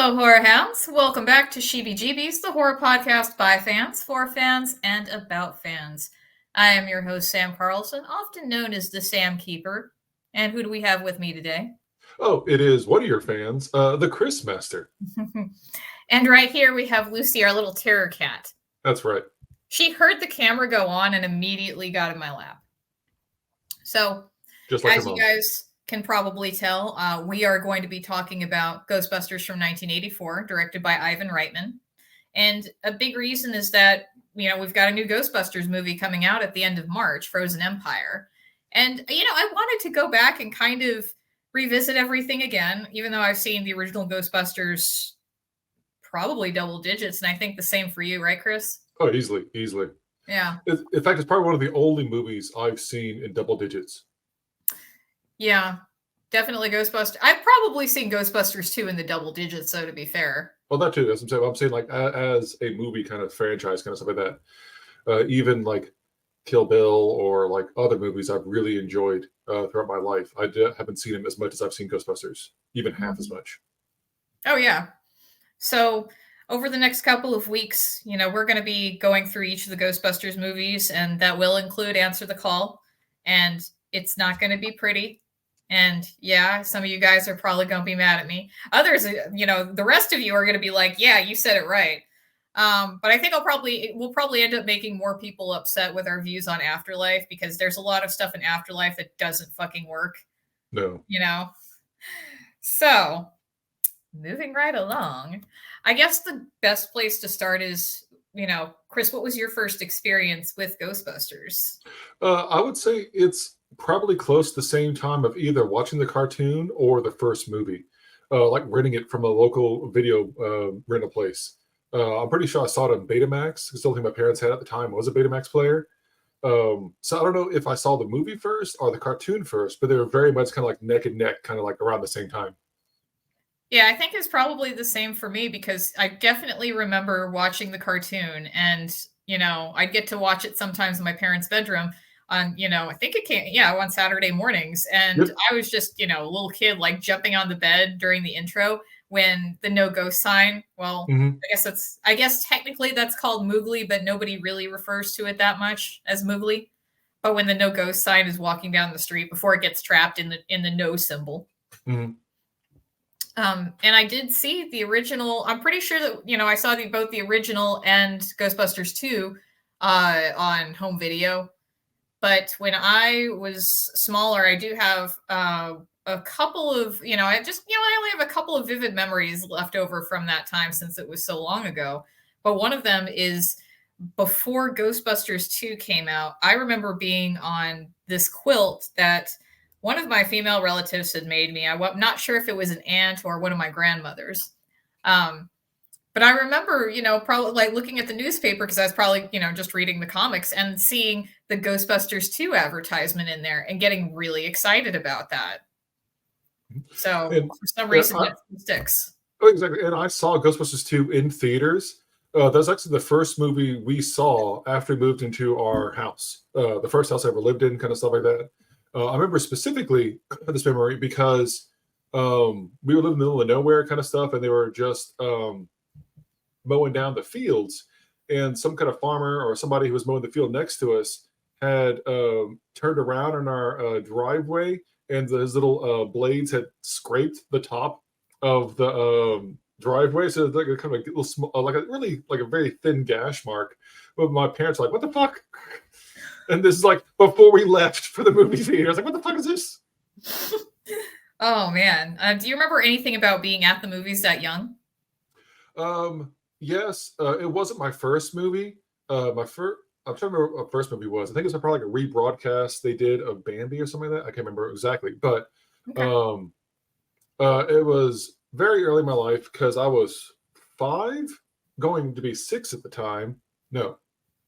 Hello, horror hounds. Welcome back to Sheebie Jeebies, the horror podcast by fans, for fans, and about fans. I am your host, Sam Carlson, often known as the Sam Keeper. And who do we have with me today? Oh, it is one of your fans, the Chris Master. And right here we have Lucy, our little terror cat. That's right. She heard the camera go on and immediately got in my lap. So, just like as you guys can probably tell, we are going to be talking about Ghostbusters from 1984, directed by Ivan Reitman. And a big reason is that, we've got a new Ghostbusters movie coming out at the end of March, Frozen Empire. And, I wanted to go back and kind of revisit everything again, even though I've seen the original Ghostbusters probably double digits. And I think the same for you, right, Chris? Oh, easily. Yeah. In fact, it's probably one of the only movies I've seen in double digits. Yeah, definitely Ghostbusters. I've probably seen Ghostbusters 2 in the double digits, so to be fair. Well, that too. That's what I'm saying. Like as a movie kind of franchise, kind of stuff like that. Even like Kill Bill or like other movies I've really enjoyed throughout my life. I haven't seen them as much as I've seen Ghostbusters, even half as much. Oh, yeah. So over the next couple of weeks, we're going to be going through each of the Ghostbusters movies, and that will include Answer the Call. And it's not going to be pretty. And yeah, some of you guys are probably going to be mad at me. Others, the rest of you are going to be like, yeah, you said it right. But I think we'll probably end up making more people upset with our views on Afterlife, because there's a lot of stuff in Afterlife that doesn't fucking work. No. So moving right along, I guess the best place to start is, Chris, what was your first experience with Ghostbusters? I would say it's probably close to the same time of either watching the cartoon or the first movie, like renting it from a local video rental place. I'm pretty sure I saw it on Betamax, because the only thing my parents had at the time was a Betamax player. So I don't know if I saw the movie first or the cartoon first, but they were very much kind of like neck and neck, kind of like around the same time. Yeah, I think it's probably the same for me, because I definitely remember watching the cartoon, and, I'd get to watch it sometimes in my parents' bedroom on, I think it came, on Saturday mornings. And yep. I was just, a little kid, like jumping on the bed during the intro when the no ghost sign. Well, I guess technically that's called Moogly, but nobody really refers to it that much as Moogly. But when the no ghost sign is walking down the street before it gets trapped in the no symbol. Mm-hmm. And I did see the original. I'm pretty sure that, I saw both the original and Ghostbusters 2 on home video. But when I was smaller, I do have a couple of, I only have a couple of vivid memories left over from that time, since it was so long ago. But one of them is before Ghostbusters 2 came out. I remember being on this quilt that one of my female relatives had made me. I'm not sure if it was an aunt or one of my grandmothers. But I remember, probably like looking at the newspaper, because I was probably, just reading the comics, and seeing the Ghostbusters 2 advertisement in there and getting really excited about that. So for some reason, it sticks. Oh, exactly. And I saw Ghostbusters 2 in theaters. That was actually the first movie we saw after we moved into our house. The first house I ever lived in, kind of stuff like that. I remember specifically this memory because we were living in the middle of nowhere kind of stuff, and they were just mowing down the fields, and some kind of farmer or somebody who was mowing the field next to us had turned around in our driveway, and those little blades had scraped the top of the driveway, so like a kind of a little small, like a very thin gash mark. But my parents were like, "What the fuck?" And this is like before we left for the movie theater. I was like, "What the fuck is this?" Oh man, do you remember anything about being at the movies that young? Yes, it wasn't my first movie. I'm trying to remember what my first movie was. I think it was probably like a rebroadcast they did of Bambi or something like that. I can't remember exactly, but okay. It was very early in my life, because I was 5, going to be 6 at the time. No,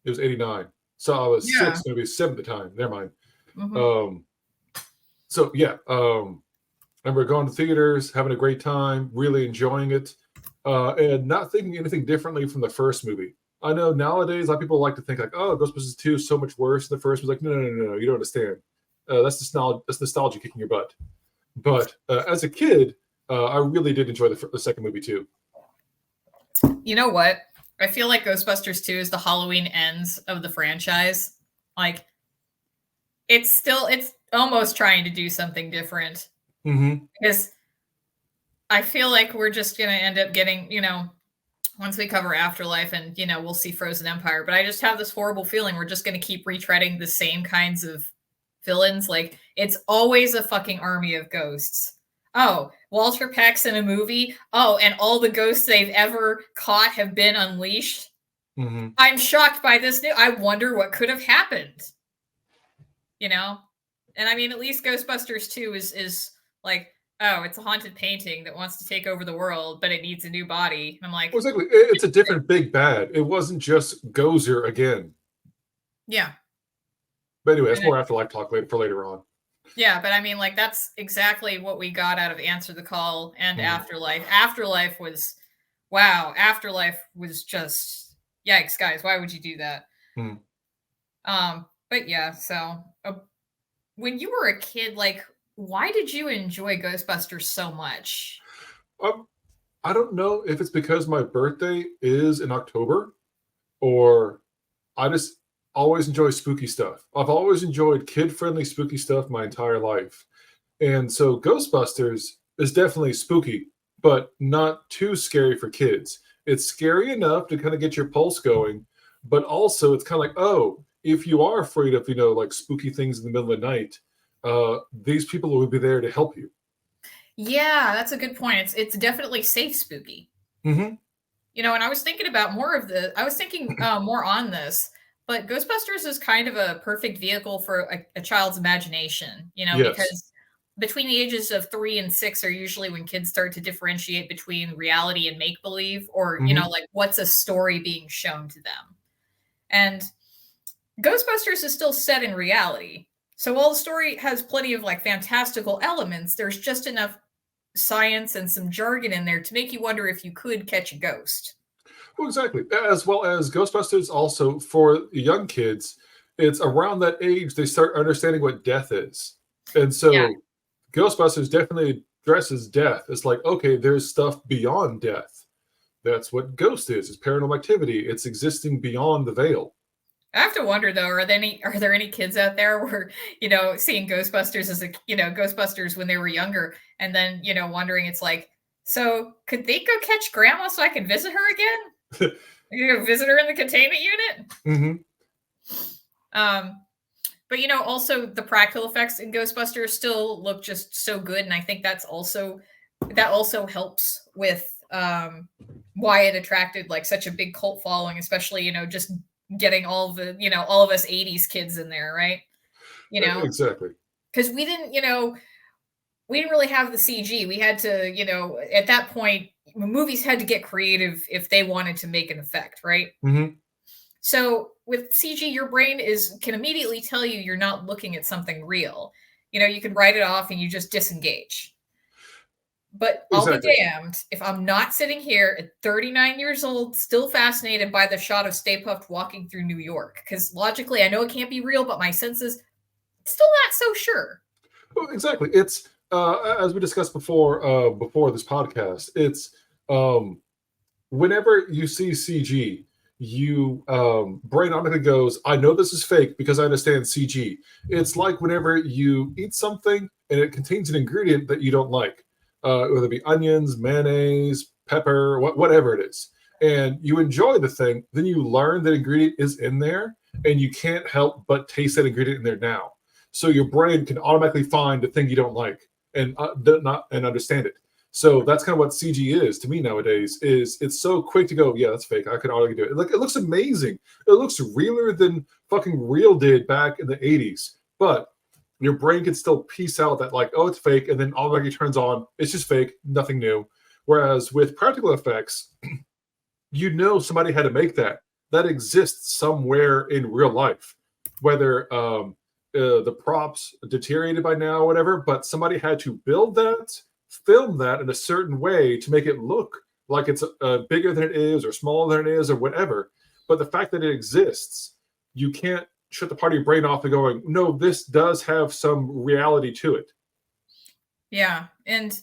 it was 89. So I was 6, going to be 7 at the time. Never mind. Mm-hmm. So yeah, I remember going to theaters, having a great time, really enjoying it, and not thinking anything differently from the first movie. I know nowadays a lot of people like to think like, "Oh, Ghostbusters 2 is so much worse than the first." Was like, no, you don't understand. That's nostalgia kicking your butt. But as a kid, I really did enjoy the second movie too. You know what? I feel like Ghostbusters 2 is the Halloween Ends of the franchise. Like, it's almost trying to do something different. Mm-hmm. Because I feel like we're just going to end up getting, once we cover Afterlife and, we'll see Frozen Empire. But I just have this horrible feeling we're just going to keep retreading the same kinds of villains. Like, it's always a fucking army of ghosts. Oh, Walter Peck's in a movie. Oh, and all the ghosts they've ever caught have been unleashed. Mm-hmm. I'm shocked by this new. I wonder what could have happened. And I mean, at least Ghostbusters 2 is like, oh, it's a haunted painting that wants to take over the world, but it needs a new body. I'm like, well, exactly. It's a different big bad. It wasn't just Gozer again. Yeah. But anyway, that's more Afterlife talk for later on. Yeah, but I mean, like, that's exactly what we got out of Answer the Call and Afterlife. Afterlife was, wow. Afterlife was just, yikes, guys. Why would you do that? But yeah, so when you were a kid, like, why did you enjoy Ghostbusters so much? I don't know if it's because my birthday is in October, or I just always enjoy spooky stuff. I've always enjoyed kid-friendly spooky stuff my entire life. And so Ghostbusters is definitely spooky, but not too scary for kids. It's scary enough to kind of get your pulse going, but also it's kind of like, oh, if you are afraid of, like spooky things in the middle of the night, these people will be there to help you. Yeah, that's a good point. It's definitely safe spooky. Mm-hmm. And I was thinking about more on this, but Ghostbusters is kind of a perfect vehicle for a child's imagination, Yes. because between the ages of 3 and 6 are usually when kids start to differentiate between reality and make-believe, or, like, what's a story being shown to them. And Ghostbusters is still set in reality. So while the story has plenty of, like, fantastical elements, there's just enough science and some jargon in there to make you wonder if you could catch a ghost. Well, exactly. As well as Ghostbusters, also for young kids, it's around that age they start understanding what death is. And so Ghostbusters definitely addresses death. It's like, okay, there's stuff beyond death. That's what ghost is. It's paranormal activity. It's existing beyond the veil. I have to wonder though, are there any kids out there where, seeing Ghostbusters as Ghostbusters when they were younger, and then, wondering, it's like, so could they go catch grandma so I can visit her again? Go visit her in the containment unit? Mm-hmm. But also the practical effects in Ghostbusters still look just so good, and I think that also helps with why it attracted like such a big cult following, especially just getting all of us 80s kids in there, right? Exactly. Because we didn't really have the CG. We had to, at that point, movies had to get creative if they wanted to make an effect, right? Mm-hmm. So with CG, your brain can immediately tell you you're not looking at something real. You can write it off and you just disengage. But I'll be damned if I'm not sitting here at 39 years old, still fascinated by the shot of Stay Puft walking through New York. Because logically, I know it can't be real, but my senses, still not so sure. Well, exactly. It's as we discussed before this podcast. It's whenever you see CG, you brain automatically goes, I know this is fake because I understand CG. It's like whenever you eat something and it contains an ingredient that you don't like, whether it be onions, mayonnaise, pepper, whatever it is, and you enjoy the thing, then you learn that ingredient is in there and you can't help but taste that ingredient in there now. So your brain can automatically find the thing you don't like and understand it. So that's kind of what CG is to me nowadays. Is it's so quick to go, yeah, that's fake. I could already do it. Like, it looks amazing. It looks realer than fucking real did back in the 80s. But your brain can still piece out that, like, oh, it's fake, and then automatically turns on, it's just fake, nothing new. Whereas with practical effects, somebody had to make that. That exists somewhere in real life. Whether the props deteriorated by now or whatever, but somebody had to build that, film that in a certain way to make it look like it's bigger than it is or smaller than it is or whatever. But the fact that it exists, you can't shut the part of your brain off and going, no, this does have some reality to it. Yeah. And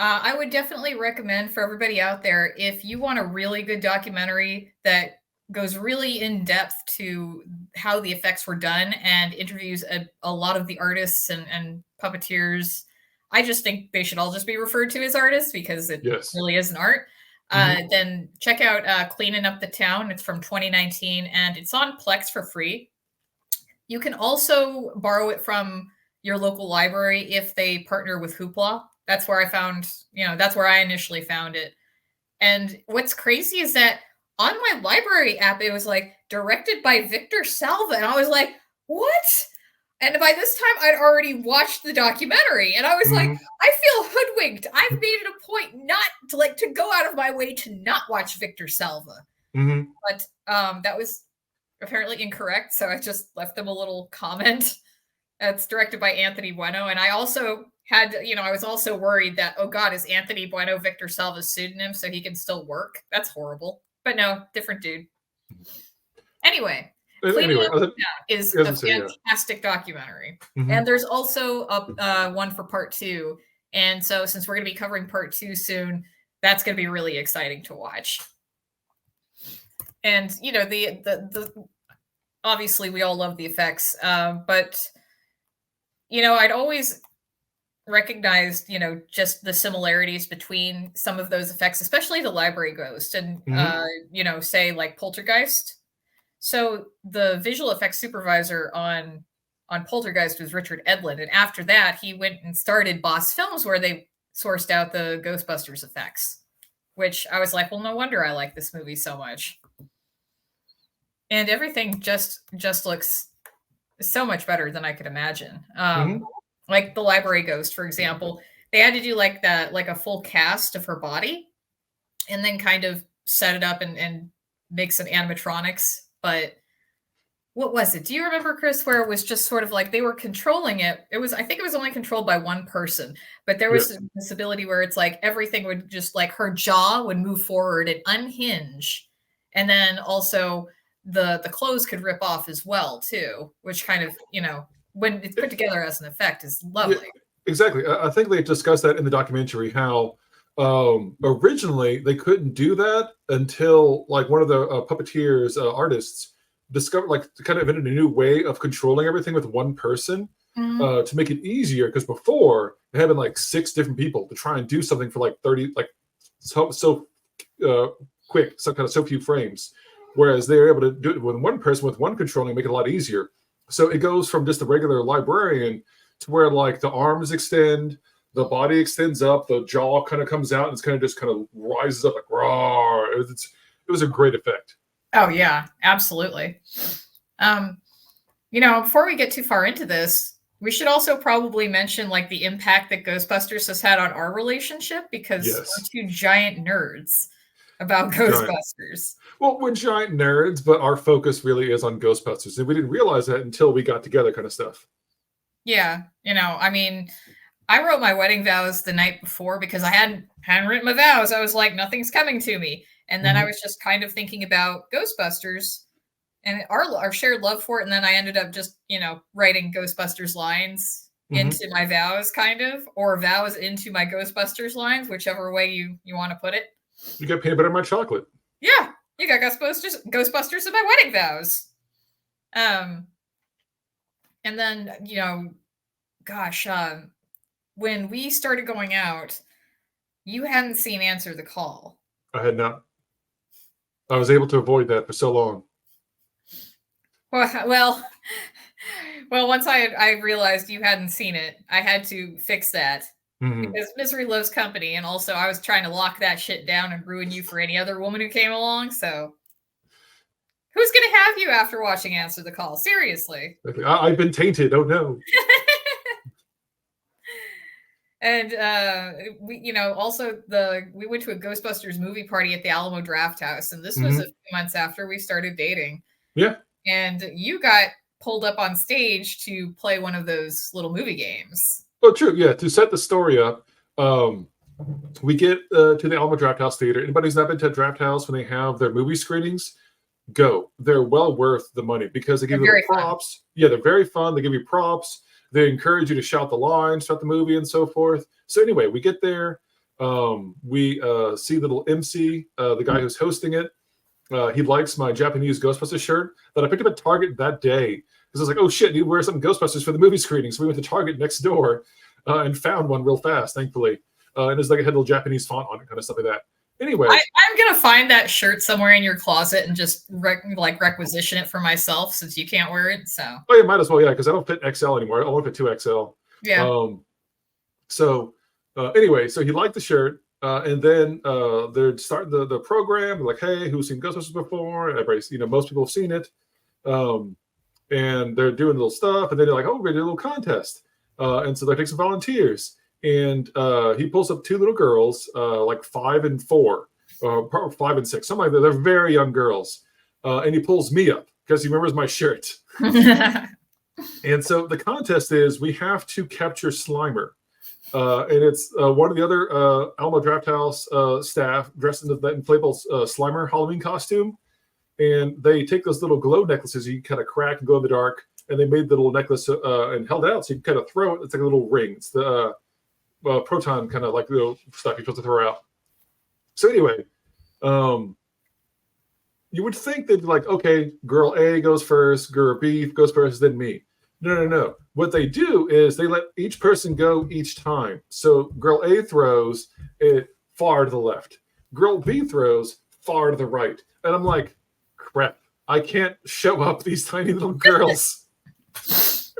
I would definitely recommend for everybody out there, if you want a really good documentary that goes really in depth to how the effects were done and interviews a lot of the artists and puppeteers. I just think they should all just be referred to as artists because it Yes. really is an art. Then check out Cleaning Up the Town. It's from 2019 and it's on Plex for free. You can also borrow it from your local library if they partner with Hoopla. That's where I found, that's where I initially found it. And what's crazy is that on my library app, it was like directed by Victor Salva. And I was like, what? And by this time, I'd already watched the documentary. And I was like, I feel hoodwinked. I've made it a point not to go out of my way to not watch Victor Salva. But that was apparently incorrect. So I just left them a little comment. It's directed by Anthony Bueno. And I also had, I was also worried that, oh God, is Anthony Bueno Victor Salva's pseudonym so he can still work? That's horrible. But no, different dude. Anyway, Cleaning Up the Town is a fantastic documentary. And there's also one for part 2. And so since we're going to be covering part 2 soon, that's going to be really exciting to watch. And, the obviously we all love the effects, but, I'd always recognized, just the similarities between some of those effects, especially the library ghost and, say like Poltergeist. So the visual effects supervisor on Poltergeist was Richard Edlund. And after that, he went and started Boss Films where they sourced out the Ghostbusters effects, which I was like, well, no wonder I like this movie so much. And everything just looks so much better than I could imagine. Like the library ghost, for example, they had to do like a full cast of her body and then kind of set it up and make some animatronics. But what was it? Do you remember, Chris, where it was just sort of like they were controlling it? I think it was only controlled by one person, but there was this ability where it's like everything would just like her jaw would move forward and unhinge. And then also the clothes could rip off as well, too, which kind of, when it's put together as an effect is lovely. Yeah, exactly. I think they discussed that in the documentary, how originally they couldn't do that until like one of the puppeteers artists discovered kind of invented a new way of controlling everything with one person to make it easier, because before they had been like 6 different people to try and do something for like 30 so quick, so few frames, whereas they were able to do it with one person with one controlling, make it a lot easier. So it goes from just a regular librarian to where like the arms extend, the body extends up, the jaw kind of comes out, and it's kind of rises up like raw. It was a great effect. Oh yeah, absolutely. Before we get too far into this, we should also probably mention like the impact that Ghostbusters has had on our relationship, because we're 2 giant nerds about Ghostbusters. Well, we're giant nerds, but our focus really is on Ghostbusters, and we didn't realize that until we got together, kind of stuff. Yeah, I wrote my wedding vows the night before because I hadn't written my vows. I was like, nothing's coming to me, and then I was just kind of thinking about Ghostbusters and our shared love for it, and then I ended up just writing Ghostbusters lines into my vows, kind of, or vows into my Ghostbusters lines, whichever way you want to put it. You got peanut butter in my chocolate. Yeah, you got Ghostbusters in my wedding vows. And then, when we started going out, you hadn't seen Answer the Call. I had not. I was able to avoid that for so long. Well, once I realized you hadn't seen it, I had to fix that. Because misery loves company, and also I was trying to lock that shit down and ruin you for any other woman who came along, so who's going to have you after watching Answer the Call? Seriously. I've been tainted. Oh, no. And we went to a Ghostbusters movie party at the Alamo Draft House, and this was a few months after we started dating. Yeah. And you got pulled up on stage to play one of those little movie games. Oh, true. Yeah. To set the story up, we get to the Alamo Draft House Theater. Anybody who's not been to a Draft House when they have their movie screenings, go. They're well worth the money because they give you props. Yeah, they're very fun. They give you props. They encourage you to shout the lines throughout the movie and so forth. So anyway, we get there. We see little MC, the guy who's hosting it. He likes my Japanese Ghostbusters shirt that I picked up at Target that day because I was like, oh shit, I need to wear some Ghostbusters for the movie screening. So we went to Target next door and found one real fast, thankfully. And it's like it had a little Japanese font on it, kind of stuff like that. Anyway, I'm gonna find that shirt somewhere in your closet and just requisition it for myself since you can't wear it. So you might as well, yeah, because I don't fit XL anymore. I only fit 2XL. Yeah. Anyway, so he liked the shirt, and then they're starting the program. They're like, hey, who's seen Ghostbusters before? Everybody's, most people have seen it, and they're doing little stuff. And then they're like, oh, we're gonna do a little contest, and so they take some volunteers. And he pulls up two little girls, like 5 and 4, probably 5 and 6, something like that. They're very young girls. And he pulls me up because he remembers my shirt. And so the contest is we have to capture Slimer. And it's one of the other Alamo Drafthouse staff dressed in that inflatable Slimer Halloween costume. And they take those little glow necklaces you kind of crack and go in the dark. And they made the little necklace and held it out so you can kind of throw it. It's like a little ring. It's the proton kind of like little stuff you're supposed to throw out. So anyway, you would think they'd be like, okay, girl A goes first, girl B goes first, then me. No. What they do is they let each person go each time. So girl A throws it far to the left. Girl B throws far to the right. And I'm like, crap, I can't show up these tiny little girls.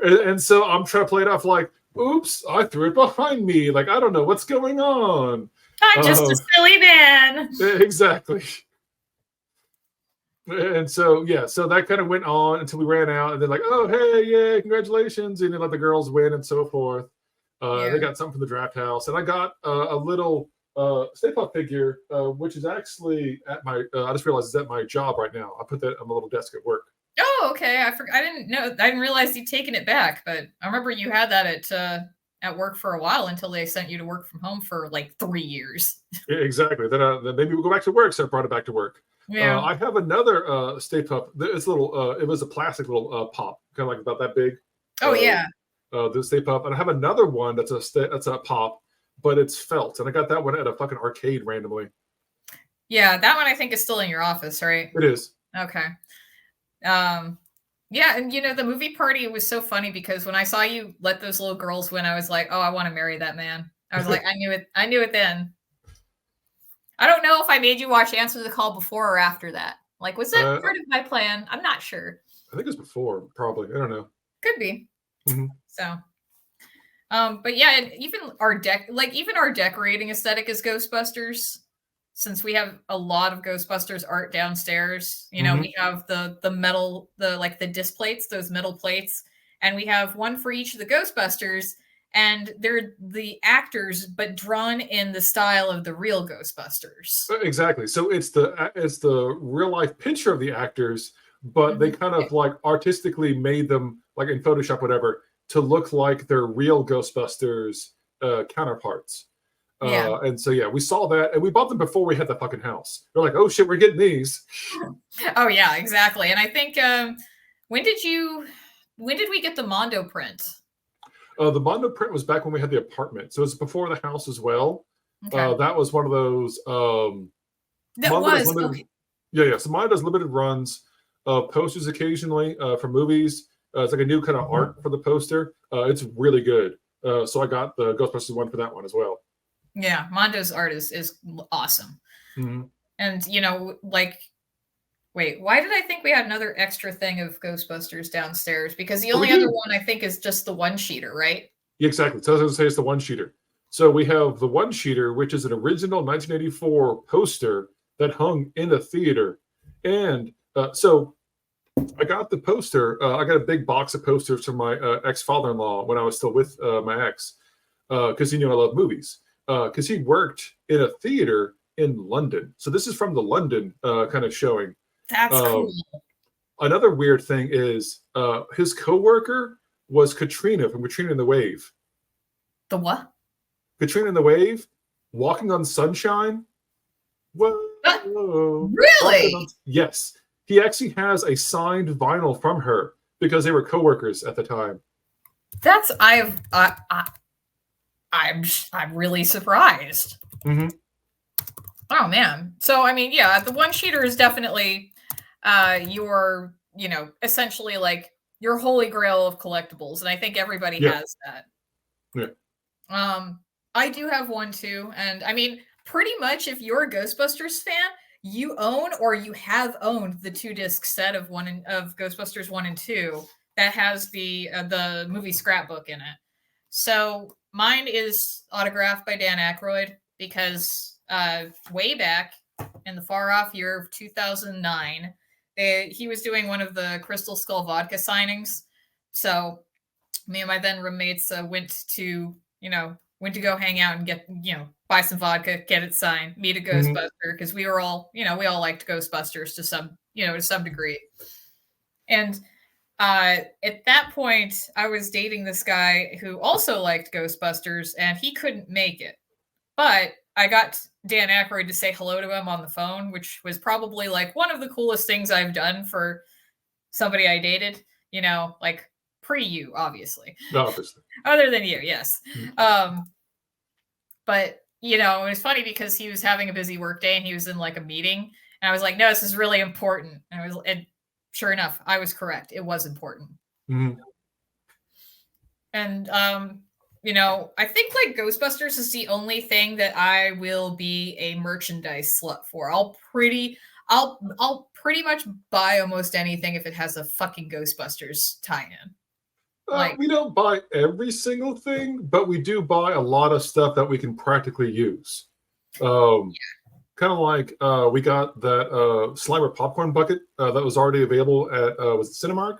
and so I'm trying to play it off like, oops, I threw it behind me. Like, I don't know what's going on. I'm just a silly man. Exactly. And so, yeah, so that kind of went on until we ran out. And then like, oh, hey, yeah, congratulations. And then let the girls win and so forth. They got something from the draft house. And I got a little Stay Puft figure, which is actually at my, I just realized it's at my job right now. I put that on my little desk at work. Oh, okay. I didn't know. I didn't realize you'd taken it back, but I remember you had that at work for a while until they sent you to work from home for like 3 years. Yeah, exactly. Then maybe we'll go back to work. So I brought it back to work. Yeah. I have another Stay Puft. It's a little. It was a plastic little pop, kind of like about that big. Oh yeah. The Stay Puft, and I have another one that's a pop, but it's felt, and I got that one at a fucking arcade randomly. Yeah, that one I think is still in your office, right? It is. Okay. Yeah, and the movie party was so funny because when I saw you let those little girls win, I was like, oh, I want to marry that man. I was like, I knew it then. I don't know if I made you watch Answer the Call before or after that. Like, was that part of my plan? I'm not sure. I think it was before, probably. I don't know. Could be. Mm-hmm. So, but yeah, and even our decorating aesthetic is Ghostbusters. Since we have a lot of Ghostbusters art downstairs, we have the metal, the disc plates, those metal plates, and we have one for each of the Ghostbusters, and they're the actors, but drawn in the style of the real Ghostbusters. Exactly. So it's the real life picture of the actors, but they kind of like artistically made them, like in Photoshop, whatever, to look like their real Ghostbusters counterparts. And so, yeah, we saw that and we bought them before we had the fucking house. We're like, oh shit, we're getting these. Oh yeah, exactly. And I think, when did we get the Mondo print? The Mondo print was back when we had the apartment. So it's before the house as well. Okay. That was one of those. Okay. Yeah. So Mondo does limited runs, posters occasionally for movies. It's like a new kind of art for the poster. It's really good. So I got the Ghostbusters one for that one as well. Yeah, Mondo's art is awesome. Mm-hmm. And, wait, why did I think we had another extra thing of Ghostbusters downstairs? Because the only other one I think is just the one-sheeter, right? Yeah, exactly. So I was going to say it's the one-sheeter. So we have the one-sheeter, which is an original 1984 poster that hung in a theater. And so I got the poster. I got a big box of posters from my ex-father-in-law when I was still with my ex, because he knew I love movies. Because he worked in a theater in London. So this is from the London kind of showing. That's cool. Another weird thing is his coworker was Katrina from Katrina and the Wave. The what? Katrina and the Wave, Walking on Sunshine. Whoa. Really? Yes. He actually has a signed vinyl from her because they were coworkers at the time. I'm really surprised. Mm-hmm. Oh man. So I mean, yeah, the one sheeter is definitely your, you know, essentially like your holy grail of collectibles, and I think everybody Yeah. has that. Yeah. I do have one too, and I mean, pretty much if you're a Ghostbusters fan, you own or you have owned the 2-disc set of of Ghostbusters 1 and 2 that has the movie scrapbook in it. So mine is autographed by Dan Aykroyd because way back in the far off year of 2009, he was doing one of the Crystal Skull vodka signings. So me and my then roommates went to, you know, went to go hang out and get, you know, buy some vodka, get it signed, meet a Mm-hmm. Ghostbuster, because we were all, you know, we all liked Ghostbusters to some, you know, to some degree. And at that point, I was dating this guy who also liked Ghostbusters, and he couldn't make it. But I got Dan Aykroyd to say hello to him on the phone, which was probably like one of the coolest things I've done for somebody I dated, you know, like pre you, obviously. Obviously. Other than you, yes. Mm-hmm. But you know, it was funny because he was having a busy work day and he was in like a meeting, and I was like, "No, this is really important." And sure enough, I was correct. It was important. Mm-hmm. And you know, I think like Ghostbusters is the only thing that I will be a merchandise slut for. I'll pretty much buy almost anything if it has a fucking Ghostbusters tie-in. Like, We don't buy every single thing, but we do buy a lot of stuff that we can practically use. Kind of like we got that Slimer popcorn bucket that was already available at was it Cinemark?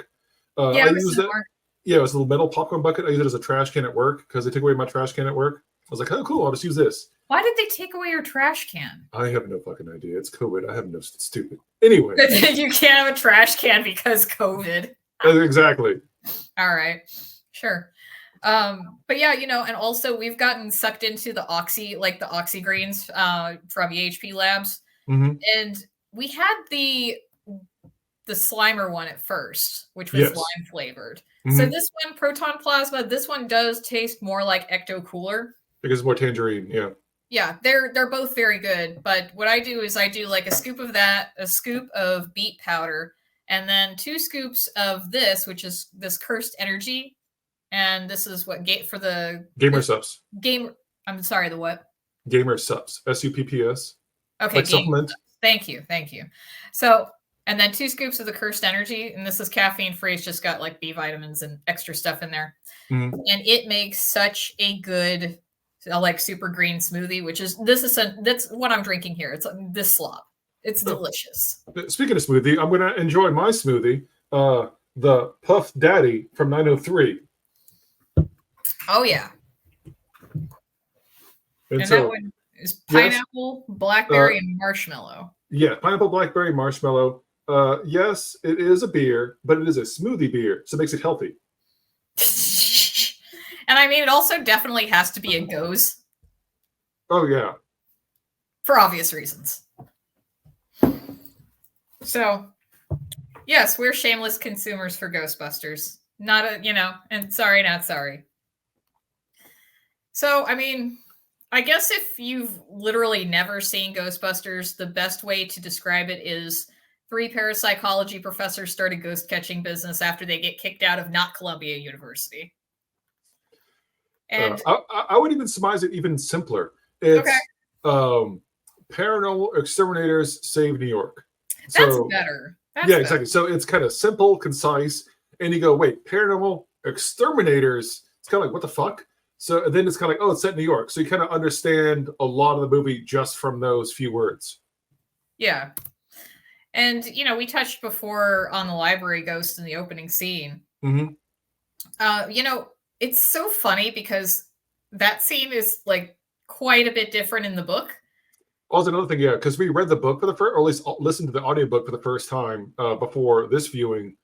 yeah, I it was used it. Cinemark. Yeah, it was a little metal popcorn bucket. I used it as a trash can at work because they took away my trash can at work. I was like, oh, cool, I'll just use this. Why did they take away your trash can? I have no fucking idea. It's COVID. I have no stupid. Anyway. You can't have a trash can because COVID. Exactly. All right. Sure. But yeah, you know, and also we've gotten sucked into the Oxy greens from EHP Labs. Mm-hmm. And we had the Slimer one at first, which was Yes. lime flavored. Mm-hmm. So this one, Proton Plasma, this one does taste more like Ecto Cooler. Because it's more tangerine, yeah. Yeah, they're both very good. But what I do is I do like a scoop of that, a scoop of beet powder, and then 2 scoops of this, which is this Cursed Energy. And this is what for the Gamer Subs. I'm sorry, the what? Gamer Subs. SUPPS. Okay, like supplement. Thank you. So, and then 2 scoops of the Cursed Energy, and this is caffeine free. It's just got like B vitamins and extra stuff in there, and it makes such a good, like super green smoothie. Which is that's what I'm drinking here. It's this slop. It's delicious. Speaking of smoothie, I'm going to enjoy my smoothie, the Puff Daddy from 903. Oh yeah, and so, that one is pineapple, blackberry, and marshmallow. Yeah, pineapple, blackberry, marshmallow. Yes, it is a beer, but it is a smoothie beer, so it makes it healthy. And I mean, it also definitely has to be a goes. Oh yeah, for obvious reasons. So, yes, we're shameless consumers for Ghostbusters. Not a, you know, and sorry, not sorry. So, I mean, I guess if you've literally never seen Ghostbusters, the best way to describe it is 3 parapsychology professors start a ghost catching business after they get kicked out of not Columbia University. And I would even surmise it even simpler. It's paranormal exterminators save New York. That's better. Exactly. So it's kind of simple, concise, and you go, wait, paranormal exterminators. It's kind of like, what the fuck? So then it's kind of like, oh, it's set in New York. So you kind of understand a lot of the movie just from those few words. Yeah. And, you know, we touched before on the library ghost in the opening scene. Mm-hmm. You know, it's so funny because that scene is like quite a bit different in the book. Also, another thing, yeah, because we read the book for the first, or at least listened to the audiobook for the first time before this viewing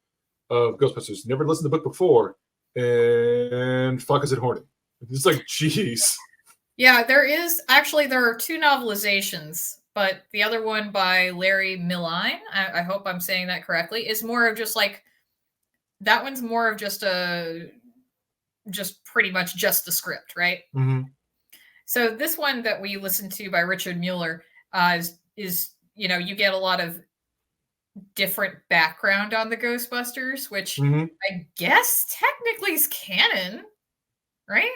of Ghostbusters. Never listened to the book before, and fuck, is it horny? It's like, jeez. Yeah, there are 2 novelizations, but the other one by Larry Milline, I hope I'm saying that correctly, is more of just like, that one's more of just pretty much just the script, right? Mm-hmm. So this one that we listened to by Richard Mueller is you get a lot of different background on the Ghostbusters, which I guess technically is canon, right?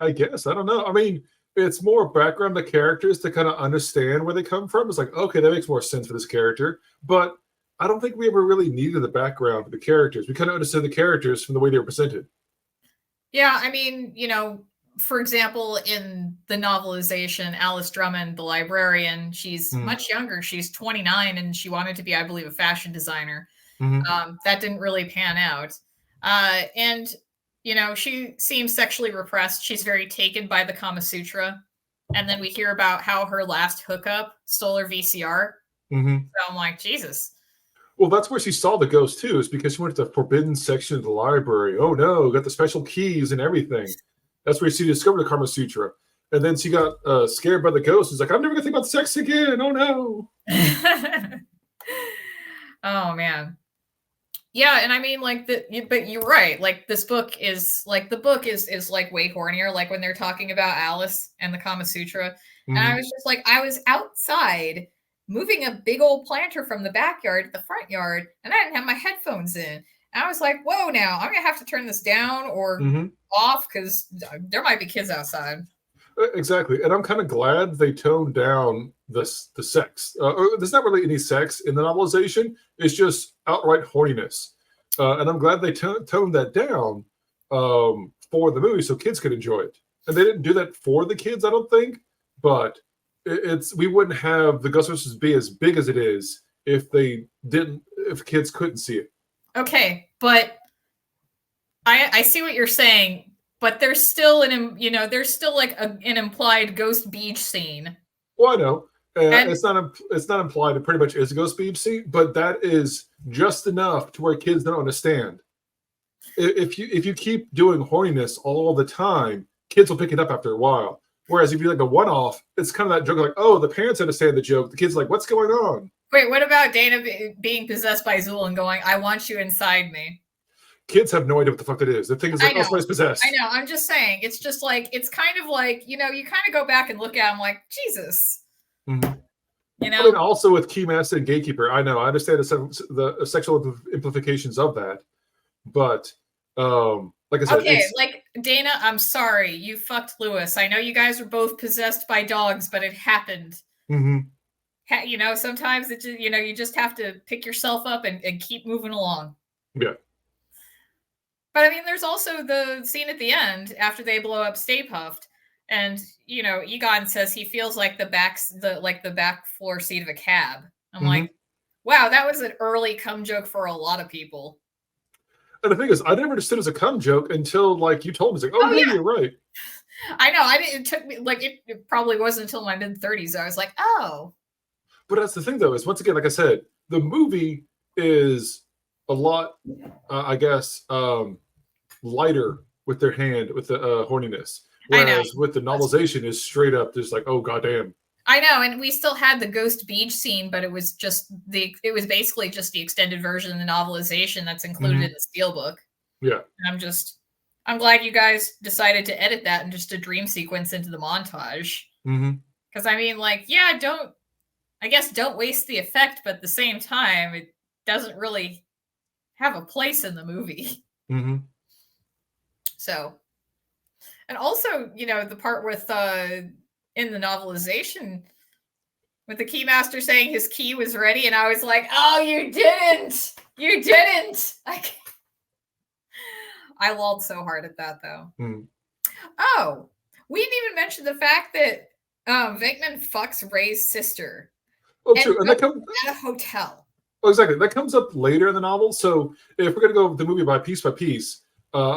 I guess. I don't know. I mean, it's more background to characters to kind of understand where they come from. It's like, okay, that makes more sense for this character. But I don't think we ever really needed the background for the characters. We kind of understood the characters from the way they were presented. Yeah, I mean, for example, in the novelization, Alice Drummond, the librarian, she's much younger. She's 29 and she wanted to be, I believe, a fashion designer. That didn't really pan out. And, she seems sexually repressed. She's very taken by the Kama Sutra. And then we hear about how her last hookup stole her VCR. So I'm like, Jesus. Well, that's where she saw the ghost, too, is because she went to the forbidden section of the library. Oh, no, got the special keys and everything. That's where she discovered the Kama Sutra. And then she got scared by the ghost. She's like, I'm never going to think about sex again. Oh, no. Oh, man. Yeah, and I mean, but you're right. Like, this book is, like, the book is like, way hornier, like, when they're talking about Alice and the Kama Sutra. And I was just like, I was outside moving a big old planter from the backyard to the front yard, and I didn't have my headphones in. And I was like, whoa, now I'm going to have to turn this down or off because there might be kids outside. Exactly. And I'm kind of glad they toned down the sex. There's not really any sex in the novelization. It's just outright horniness. And I'm glad they toned that down for the movie so kids could enjoy it. And they didn't do that for the kids, I don't think. But we wouldn't have the Ghostbusters be as big as it is if kids couldn't see it. Okay, but I see what you're saying, but there's still like an implied ghost beach scene. Well, I know. It's not implied. It pretty much is a ghost beach scene, but that is just enough to where kids don't understand. If you keep doing horniness all the time, kids will pick it up after a while. Whereas if you like a one-off, it's kind of that joke like, oh, the parents understand the joke. The kids are like, what's going on? Wait, what about Dana being possessed by Zool and going, I want you inside me? Kids have no idea what the fuck that is. The thing is like, oh, somebody's possessed. I know. I'm just saying. It's just like, it's kind of like, you kind of go back and look at them like, Jesus. I mean, also with Keymaster and Gatekeeper, I know. I understand the sexual implications of that. But like I said, okay, like Dana, I'm sorry, you fucked Lewis. I know you guys were both possessed by dogs, but it happened. Sometimes it just, you just have to pick yourself up and keep moving along. Yeah. But I mean, there's also the scene at the end after they blow up Stay Puft, and Egon says he feels like the back floor seat of a cab. I'm like, wow, that was an early cum joke for a lot of people. And the thing is, I never understood it as a cum joke until you told me. It's like, oh yeah, you're right. I know. It took me it probably wasn't until my mid-30s I was like, oh. But that's the thing, though, is once again, like I said, the movie is a lot, I guess, lighter with their hand with the horniness, whereas with the novelization is straight up just like, oh goddamn. I know, and we still had the ghost beach scene, but it was basically just the extended version of the novelization that's included in the Steelbook. Yeah. And I'm glad you guys decided to edit that and just a dream sequence into the montage. Because I mean, don't waste the effect, but at the same time, it doesn't really have a place in the movie. So, and also, the part with in the novelization with the Keymaster saying his key was ready, and I was like, oh, you didn't! I lolled so hard at that, though. Oh, we didn't even mention the fact that Venkman fucks Ray's sister. Oh, true. And that comes at a hotel. Oh, exactly. That comes up later in the novel. So if we're going to go the movie by piece, I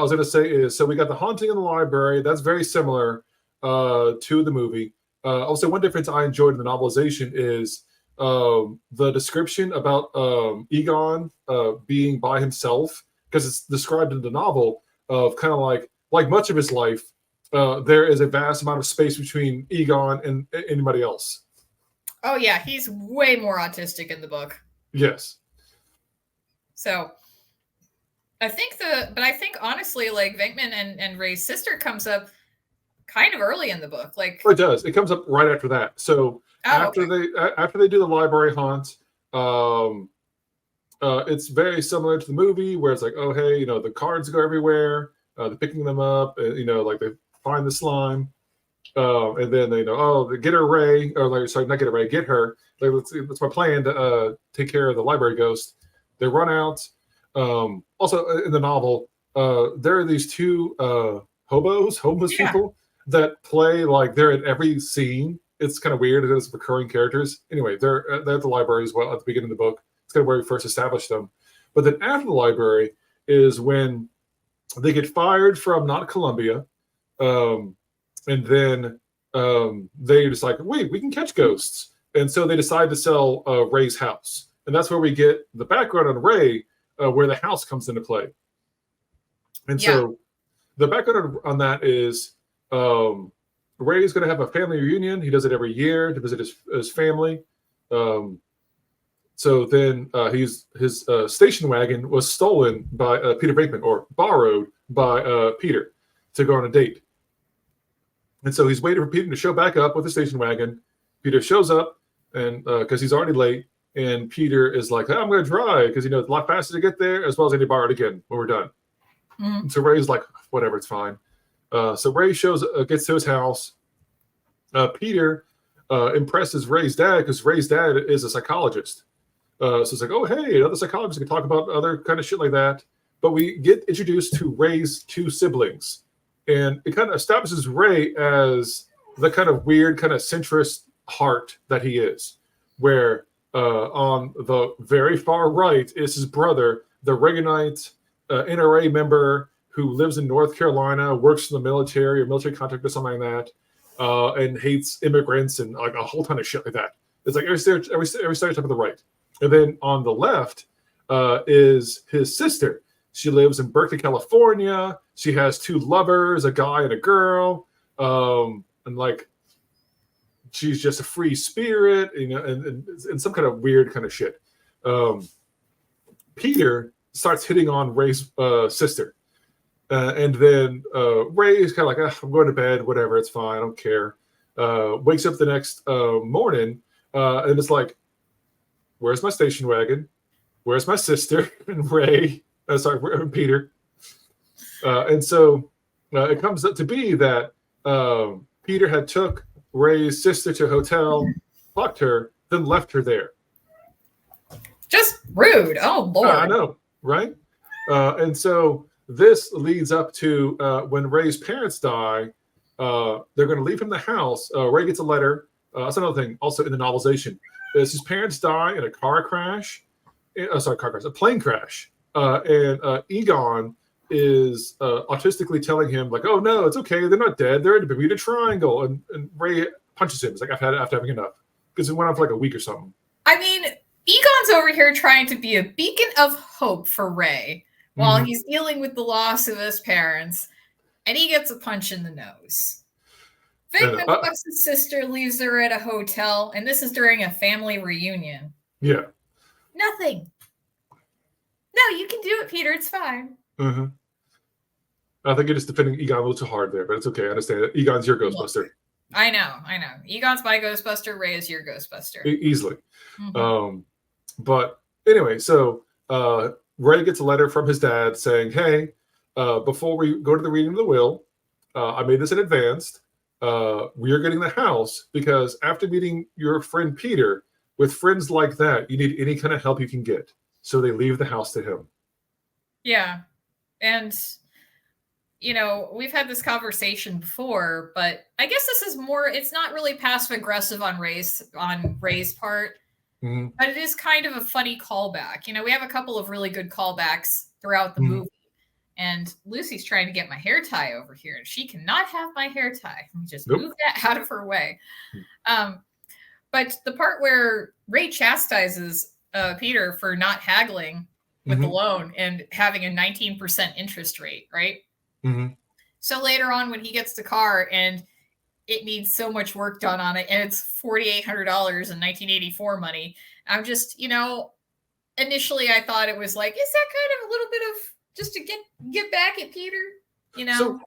was going to say is, so we got the haunting in the library. That's very similar to the movie. Also, one difference I enjoyed in the novelization is the description about Egon being by himself, because it's described in the novel of kind of like much of his life, there is a vast amount of space between Egon and anybody else. Oh yeah, he's way more autistic in the book. Yes. So I think honestly, like Venkman and Ray's sister comes up kind of early in the book. Like, it does. It comes up right after that. So after they do the library haunt, it's very similar to the movie where it's like, oh hey, the cards go everywhere. They're picking them up, and like they find the slime, and then they they get her Ray, or like sorry, not get her Ray, get her. Like, that's my plan to take care of the library ghost. They run out. Also in the novel, there are these two homeless people that play like they're in every scene. It's kind of weird. It is recurring characters. Anyway, they're at the library as well at the beginning of the book. It's kind of where we first established them. But then after the library is when they get fired from not Columbia, and then they just like, wait, we can catch ghosts, and so they decide to sell Ray's house, and that's where we get the background on Ray, where the house comes into play. And so the background on that is Ray is going to have a family reunion. He does it every year to visit his family. So then his station wagon was stolen by Peter Venkman, or borrowed by Peter to go on a date. And so he's waiting for Peter to show back up with the station wagon. Peter shows up, and because he's already late, and Peter is like, hey, I'm going to drive because it's a lot faster to get there, as well as I need to borrow it again when we're done. Mm-hmm. So Ray's like, whatever, it's fine. So Ray gets to his house. Peter impresses Ray's dad because Ray's dad is a psychologist. So it's like, oh, hey, another psychologist can talk about other kind of shit like that. But we get introduced to Ray's two siblings. And it kind of establishes Ray as the kind of weird, kind of centrist heart that he is. Where on the very far right is his brother, the Reaganite NRA member who lives in North Carolina, works in the military or military contractor or something like that, and hates immigrants and like a whole ton of shit like that. It's like every stereotype on the right. And then on the left is his sister. She lives in Berkeley, California. She has two lovers, a guy and a girl. And like, she's just a free spirit, and some kind of weird kind of shit. Peter starts hitting on Ray's sister. And then Ray is kind of like, I'm going to bed, whatever, it's fine, I don't care. Wakes up the next morning, and it's like, where's my station wagon? Where's my sister? And Peter. And so it comes up to be that Peter had took Ray's sister to a hotel, fucked her, then left her there. Just rude. Oh, Lord. I know, right? And so this leads up to when Ray's parents die, they're going to leave him the house. Ray gets a letter. That's another thing also in the novelization. Is his parents die in a car crash. A plane crash. And Egon is autistically telling him, like, oh, no, it's okay. They're not dead. They're in the Bermuda Triangle. And Ray punches him. It's like, after having enough. Because it went on for like a week or something. I mean, Egon's over here trying to be a beacon of hope for Ray while he's dealing with the loss of his parents, and he gets a punch in the nose. Venkman fucks his sister, leaves her at a hotel, and this is during a family reunion. Yeah. Nothing. No, you can do it, Peter. It's fine. Mm-hmm. I think you're just defending Egon a little too hard there, but it's okay. I understand it. Egon's your Ghostbuster. Look, I know. Egon's my Ghostbuster. Ray is your Ghostbuster. Easily. Mm-hmm. But anyway, so Ray gets a letter from his dad saying, hey, before we go to the reading of the will, I made this in advance. We are getting the house because after meeting your friend Peter, with friends like that, you need any kind of help you can get. So they leave the house to him. Yeah. And, we've had this conversation before, but I guess this is more, it's not really passive aggressive on Ray's part. Mm-hmm. But it is kind of a funny callback. We have a couple of really good callbacks throughout the movie. And Lucy's trying to get my hair tie over here, and she cannot have my hair tie. Let me just move that out of her way. But the part where Ray chastises Peter for not haggling with the loan and having a 19% interest rate, right? Mm-hmm. So later on, when he gets the car and it needs so much work done on it, and it's $4,800 in 1984 money. I'm just, initially I thought it was like, is that kind of a little bit of just to get back at Peter, So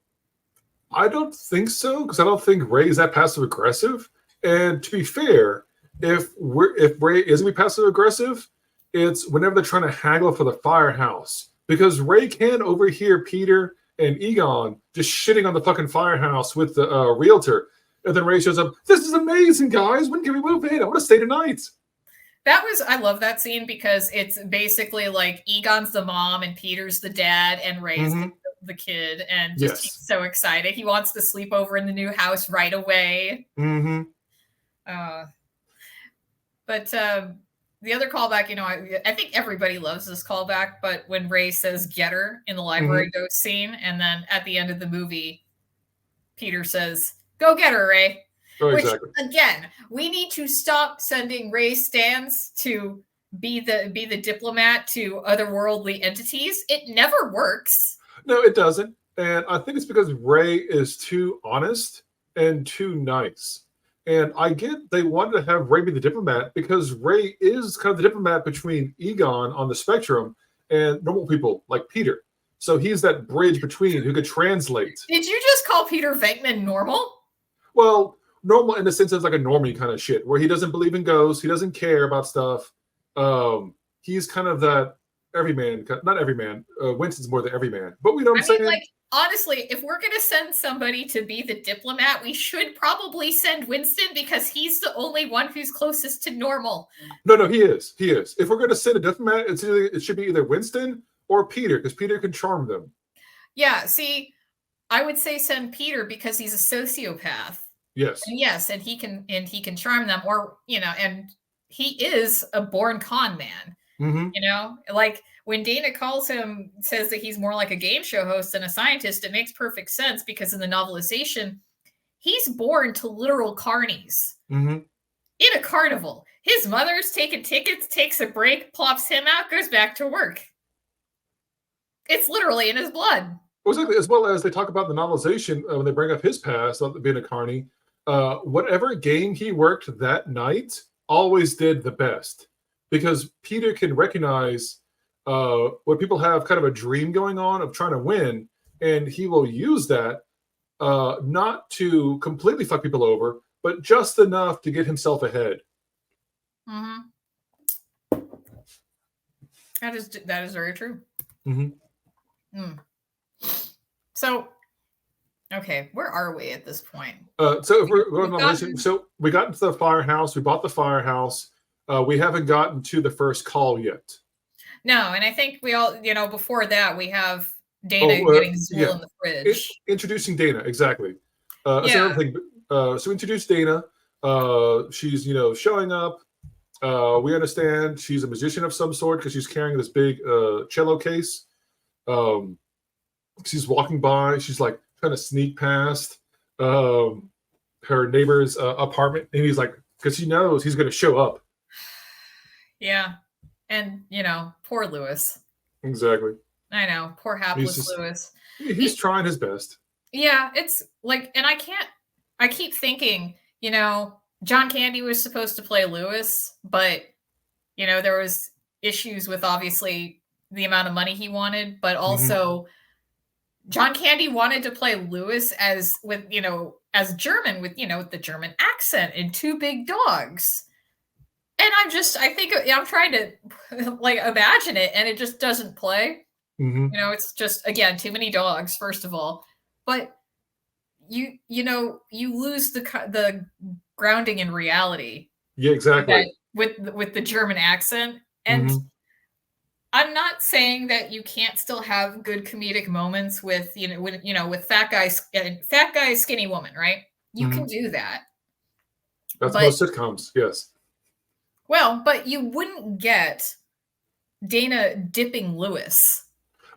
I don't think so, because I don't think Ray is that passive aggressive. And to be fair, if Ray is gonna be passive aggressive, it's whenever they're trying to haggle for the firehouse. Because Ray can overhear Peter and Egon just shitting on the fucking firehouse with the realtor. And then Ray shows up, "This is amazing, guys. When can we move in? I want to stay tonight." I love that scene because it's basically like Egon's the mom and Peter's the dad and Ray's the kid, and just he's so excited. He wants to sleep over in the new house right away. But the other callback, I think everybody loves this callback, but when Ray says "get her" in the library ghost scene, and then at the end of the movie, Peter says, "Go get her, Ray." Oh, Which, exactly. again, we need to stop sending Ray Stans to be the diplomat to otherworldly entities. It never works. No, it doesn't. And I think it's because Ray is too honest and too nice. And I get they wanted to have Ray be the diplomat because Ray is kind of the diplomat between Egon on the spectrum and normal people like Peter. So he's that bridge between who could translate. Did you just call Peter Venkman normal? Well, normal in the sense of like a normie kind of shit, where he doesn't believe in ghosts, he doesn't care about stuff. He's kind of that everyman, not everyman. Winston's more than everyman, but we don't say. Like, honestly, if we're gonna send somebody to be the diplomat, we should probably send Winston because he's the only one who's closest to normal. No, he is. He is. If we're going to send a diplomat, it should be either Winston or Peter, because Peter can charm them. Yeah. See, I would say send Peter because he's a sociopath. Yes. And he can charm them, or and he is a born con man. Like when Dana says that he's more like a game show host than a scientist, it makes perfect sense because in the novelization, he's born to literal carnies in a carnival. His mother's taking tickets, takes a break, plops him out, goes back to work. It's literally in his blood. Exactly. As well as they talk about the novelization when they bring up his past, being a carny. Whatever game he worked that night always did the best, because Peter can recognize when people have kind of a dream going on of trying to win, and he will use that not to completely fuck people over, but just enough to get himself ahead. That is very true. So, okay, where are we at this point? So if we're going on, so we got into the firehouse. We bought the firehouse. We haven't gotten to the first call yet. No, and I think we all, before that, we have Dana getting Zool in the fridge. Introducing Dana, exactly. That's another thing. So introduce Dana. She's, showing up. We understand she's a musician of some sort because she's carrying this big cello case. She's walking by. She's like trying to sneak past her neighbor's apartment, and he's like, because he knows he's going to show up. Yeah, and poor Lewis. Exactly. I know, poor hapless Lewis. He's trying his best. Yeah, it's like, and I keep thinking, John Candy was supposed to play Lewis, but there was issues with obviously the amount of money he wanted, but also John Candy wanted to play Lewis as German with the German accent and Two Big Dogs. And I'm trying to like imagine it, and it just doesn't play. It's just, again, too many dogs, first of all, but you lose the grounding in reality. Yeah, exactly. With the German accent. And I'm not saying that you can't still have good comedic moments with with fat guy, skinny woman, right? You can do that. That's most sitcoms, yes. Well, but you wouldn't get Dana dipping Lewis.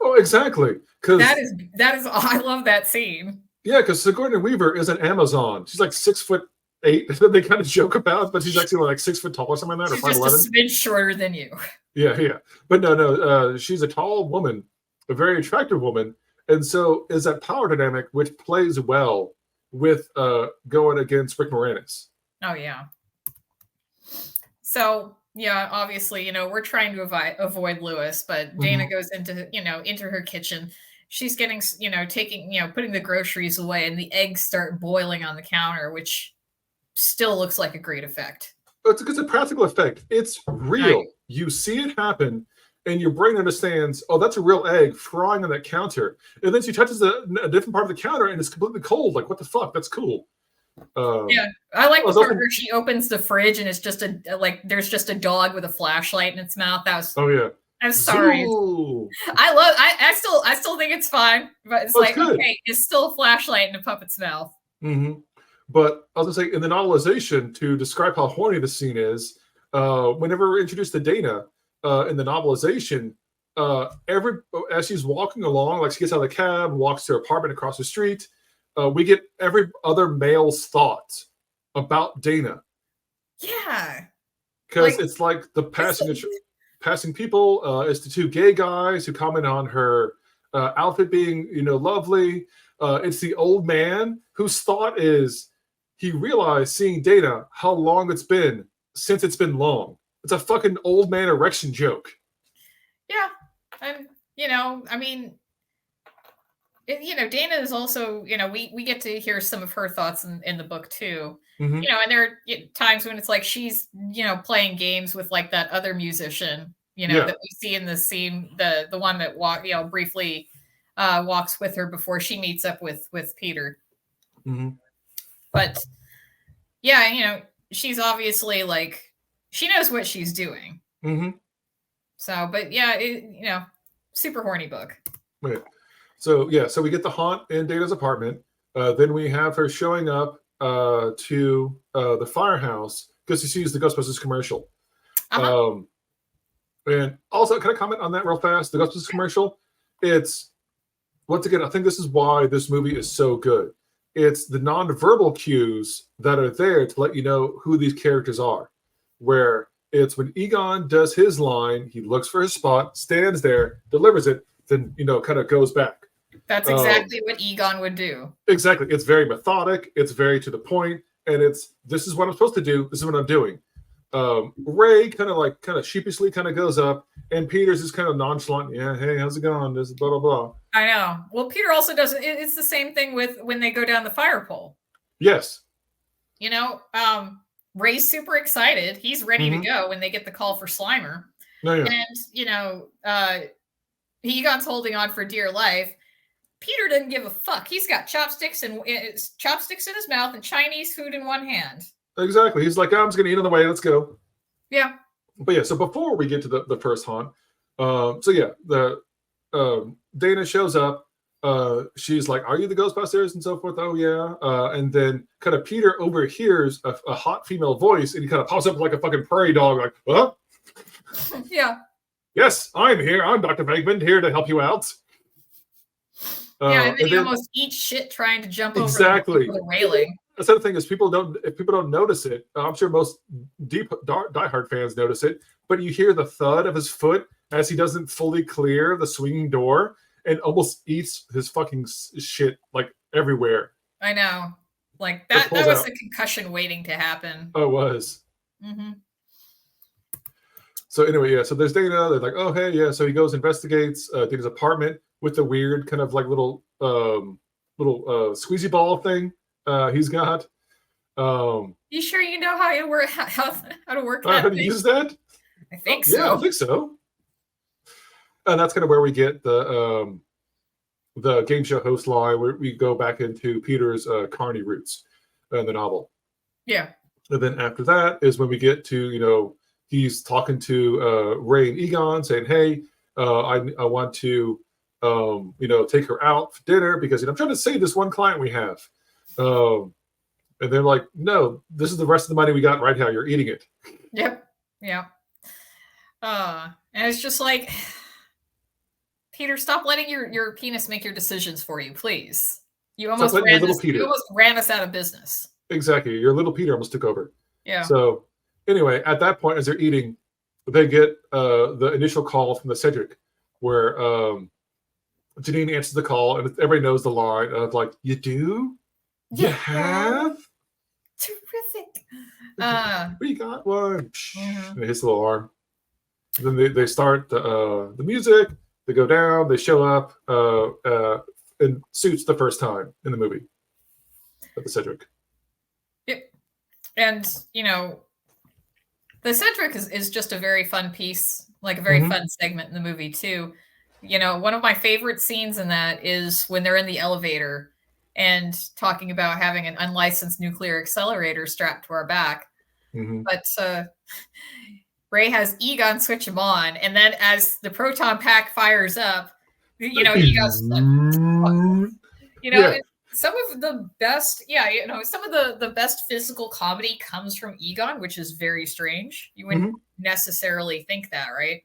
Oh, exactly. Because that is I love that scene. Yeah, because Sigourney Weaver is an Amazon. She's like 6'8" that they kind of joke about, but she's actually like 6 foot tall or something like that, she's or 5'11". Just a smidge shorter than you. Yeah. But no, she's a tall woman, a very attractive woman, and so is that power dynamic, which plays well with going against Rick Moranis. Oh yeah. So yeah, obviously, we're trying to avoid Lewis, but Dana goes into her kitchen. she's getting, taking, putting the groceries away, and the eggs start boiling on the counter, which still looks like a great effect. It's a practical effect. It's real. You see it happen, and your brain understands, oh, that's a real egg frying on that counter. And then she touches a different part of the counter, and it's completely cold. Like, what the fuck? That's cool. Yeah, I like the part where she opens the fridge, and it's just there's just a dog with a flashlight in its mouth. That was. Oh yeah. I'm sorry. Zoo. I still think it's fine, but it's like, good. Okay, it's still a flashlight in a puppet's mouth. Mm-hmm. But I was gonna say, in the novelization, to describe how horny the scene is, whenever we're introduced to Dana in the novelization, as she's walking along, like she gets out of the cab, walks to her apartment across the street, we get every other male's thoughts about Dana. Yeah, because it's like the passing people. It's the two gay guys who comment on her outfit being, lovely. It's the old man whose thought is he realized seeing Dana how long it's been since it's been long. It's a fucking old man erection joke. Yeah, and Dana is also, we get to hear some of her thoughts in the book too. Mm-hmm. And there are times when it's like she's, playing games with like that other musician, that we see in the scene, the one that briefly walks with her before she meets up with Peter. Mm-hmm. But yeah, she's obviously like, she knows what she's doing. Mm-hmm. So, but yeah, super horny book. Right. So we get the haunt in Dana's apartment. Then we have her showing up to the firehouse because she sees the Ghostbusters commercial. Uh-huh. And also, can I comment on that real fast? The Ghostbusters commercial. It's, once again, I think this is why this movie is so good. It's the nonverbal cues that are there to let you know who these characters are. Where it's when Egon does his line, he looks for his spot, stands there, delivers it, then kind of goes back. That's exactly what Egon would do. Exactly. It's very methodic. It's very to the point, and this is what I'm supposed to do. This is what I'm doing. Ray kind of sheepishly goes up, and Peter's is kind of nonchalant. Yeah, hey, how's it going? This blah blah blah. I know. Well, Peter also does it. It's the same thing with when they go down the fire pole. Yes. Ray's super excited. He's ready to go when they get the call for Slimer. Oh, yeah. And Egon's holding on for dear life. Peter doesn't give a fuck. He's got chopsticks in his mouth and Chinese food in one hand. Exactly. He's like, I'm just gonna eat on the way. Let's go. Yeah. But yeah, so before we get to the first haunt, Dana shows up. She's like, "Are you the Ghostbusters?" and so forth. Oh yeah. And then kind of Peter overhears a hot female voice, and he kind of pops up like a fucking prairie dog, like, "Huh?" Yeah. Yes, I'm here. I'm Dr. Venkman, here to help you out. Yeah, and then he almost eats shit trying to jump over the railing. That's the other thing is if people don't notice it, I'm sure most diehard fans notice it, but you hear the thud of his foot as he doesn't fully clear the swinging door and almost eats his fucking shit like everywhere. I know. Like that was a concussion waiting to happen. Oh, it was. Mm-hmm. So anyway, yeah, so there's Dana. They're like, oh, hey, yeah. So he goes, investigates Dana's apartment with the weird kind of like little squeezy ball thing he's got. You sure you know how to work that how to use that? I think so. Yeah, I think so. And that's kind of where we get the game show host line, where we go back into Peter's Carney roots in the novel. Yeah. And then after that is when we get to, he's talking to Ray and Egon saying, hey, I want to, take her out for dinner because I'm trying to save this one client we have. And they're like, no, this is the rest of the money we got right now. You're eating it. Yep. Yeah. And it's just like, Peter, stop letting your penis make your decisions for you, please. You almost ran us out of business. Exactly. Your little Peter almost took over. Yeah. So anyway, at that point, as they're eating, they get the initial call from the Cedric, where Janine answers the call, and everybody knows the line of like, "You do? You have? Terrific! We got one." And it hits the little arm. And then they start the music. They go down. They show up in suits the first time in the movie. At the Cedric. Yep. And the Cedric is just a very fun piece, like a very fun segment in the movie too. One of my favorite scenes in that is when they're in the elevator and talking about having an unlicensed nuclear accelerator strapped to our back. But Ray has Egon switch him on, and then as the proton pack fires up, Egon's like, some of the best, some of the best physical comedy comes from Egon, which is very strange. You wouldn't necessarily think that, right?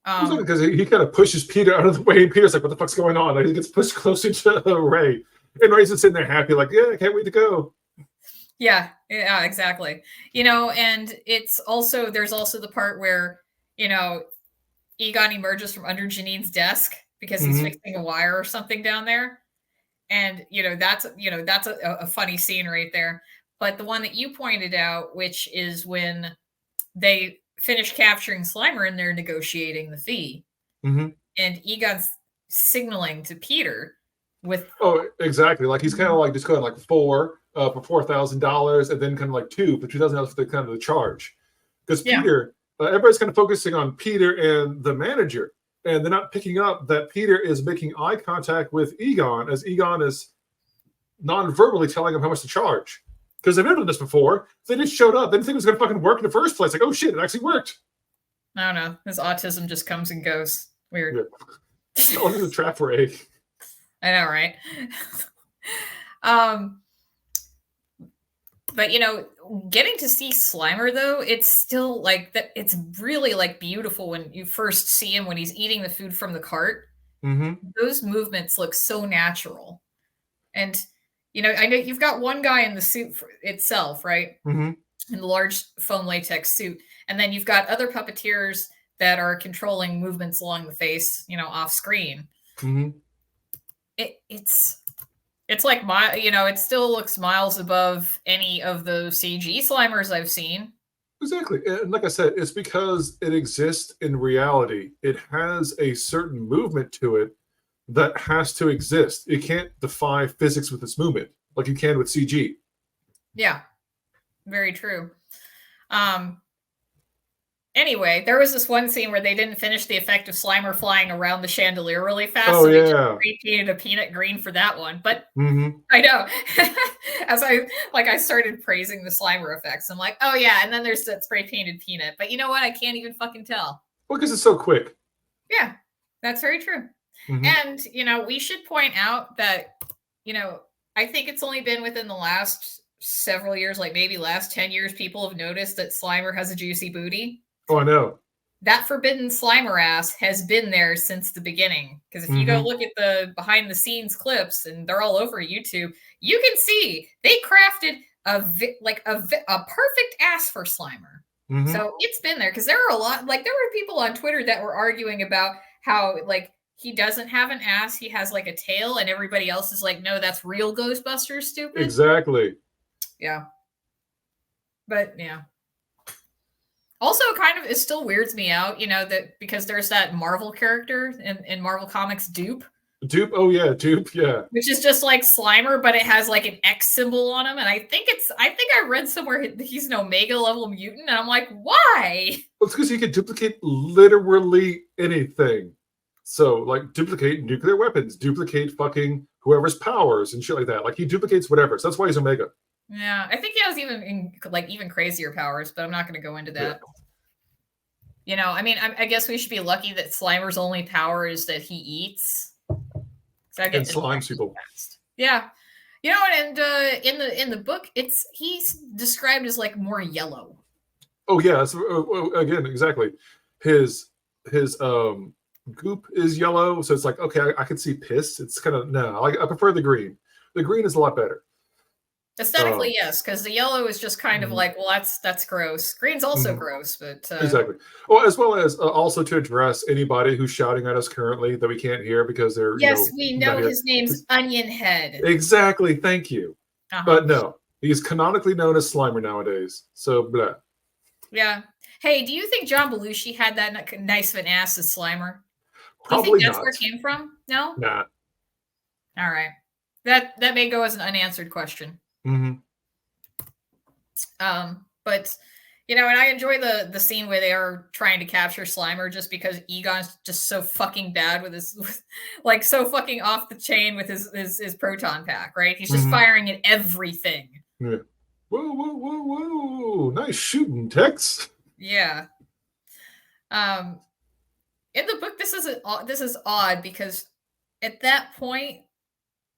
Because he kind of pushes Peter out of the way, and Peter's like, what the fuck's going on? Like, he gets pushed closer to Ray. And Ray's just sitting there happy, like, yeah, I can't wait to go. Yeah, exactly. And there's also the part where, Egon emerges from under Janine's desk because he's fixing a wire or something down there. And, that's a funny scene right there. But the one that you pointed out, which is when they finish capturing Slimer and they're negotiating the fee. And Egon's signaling to Peter with... Oh, exactly. Like he's kind of like just going like $4 for $4,000 and then kind of like $2 for $2,000 for the kind of the charge. Because Peter, everybody's kind of focusing on Peter and the manager. And they're not picking up that Peter is making eye contact with Egon as Egon is non-verbally telling him how much to charge. Because they've never done this before. They just showed up. They didn't think it was going to fucking work in the first place. Like, oh shit, it actually worked. I don't know. His autism just comes and goes. Weird. Yeah. Oh, this is a trap for A. I know, right? But getting to see Slimer though, it's still like that. It's really like beautiful when you first see him when he's eating the food from the cart. Those movements look so natural, and I know you've got one guy in the suit itself, right? In the large foam latex suit, and then you've got other puppeteers that are controlling movements along the face, off screen. It's like it still looks miles above any of the CG Slimers I've seen. Exactly. And like I said, it's because it exists in reality. It has a certain movement to it that has to exist. It can't defy physics with its movement like you can with CG. Yeah, very true. Anyway, there was this one scene where they didn't finish the effect of Slimer flying around the chandelier really fast. Oh, so they yeah. repainted a peanut green for that one. But I know. As I started praising the Slimer effects, I'm like, oh yeah, and then there's that spray painted peanut. But you know what? I can't even fucking tell. Well, because it's so quick. Yeah, that's very true. And, we should point out that, I think it's only been within the last several years, like maybe last 10 years, people have noticed that Slimer has a juicy booty. Oh, I know. That forbidden Slimer ass has been there since the beginning. Because if you go look at the behind the scenes clips, and they're all over YouTube, you can see they crafted a perfect ass for Slimer. So it's been there because there are a lot, there were people on Twitter that were arguing about how he doesn't have an ass, he has a tail, and everybody else is like, no, that's real Ghostbusters, stupid. Exactly. Yeah. But yeah. Also, it still weirds me out, that because there's that Marvel character in Marvel Comics, Dupe. Dupe, oh yeah, Dupe, yeah. Which is just like Slimer, but it has an X symbol on him, and I think I read somewhere he's an Omega level mutant, and I'm like, why? Well, it's because he can duplicate literally anything. So, duplicate nuclear weapons, duplicate fucking whoever's powers and shit like that. He duplicates whatever. So that's why he's Omega. Yeah, I think he has even crazier powers, but I'm not going to go into that. Yeah. I guess we should be lucky that Slimer's only power is that he eats. And slimes people. Fast. Yeah, and in the book, he's described as more yellow. Oh yeah, again, exactly. His goop is yellow, so it's okay, I can see piss. It's kind of I prefer the green. The green is a lot better. Aesthetically, yes, because the yellow is just kind of that's gross. Green's also gross, but exactly. Well, as well as also to address anybody who's shouting at us currently that we can't hear because they're we know his name's Onion Head. Exactly, thank you. But no, he's canonically known as Slimer nowadays. So blah. Yeah, Hey, do you think John Belushi had that nice of an ass as Slimer? Do you think Probably that's not. where it came from? No? Nah. All right. That may go as an unanswered question. Mm-hmm. But and I enjoy the scene where they are trying to capture Slimer just because Egon's just so fucking bad with his like so fucking off the chain with his proton pack, right? He's just firing at everything. Yeah. Whoa, whoa, whoa, whoa. Nice shooting, Tex. Yeah. In the book, this is odd because at that point,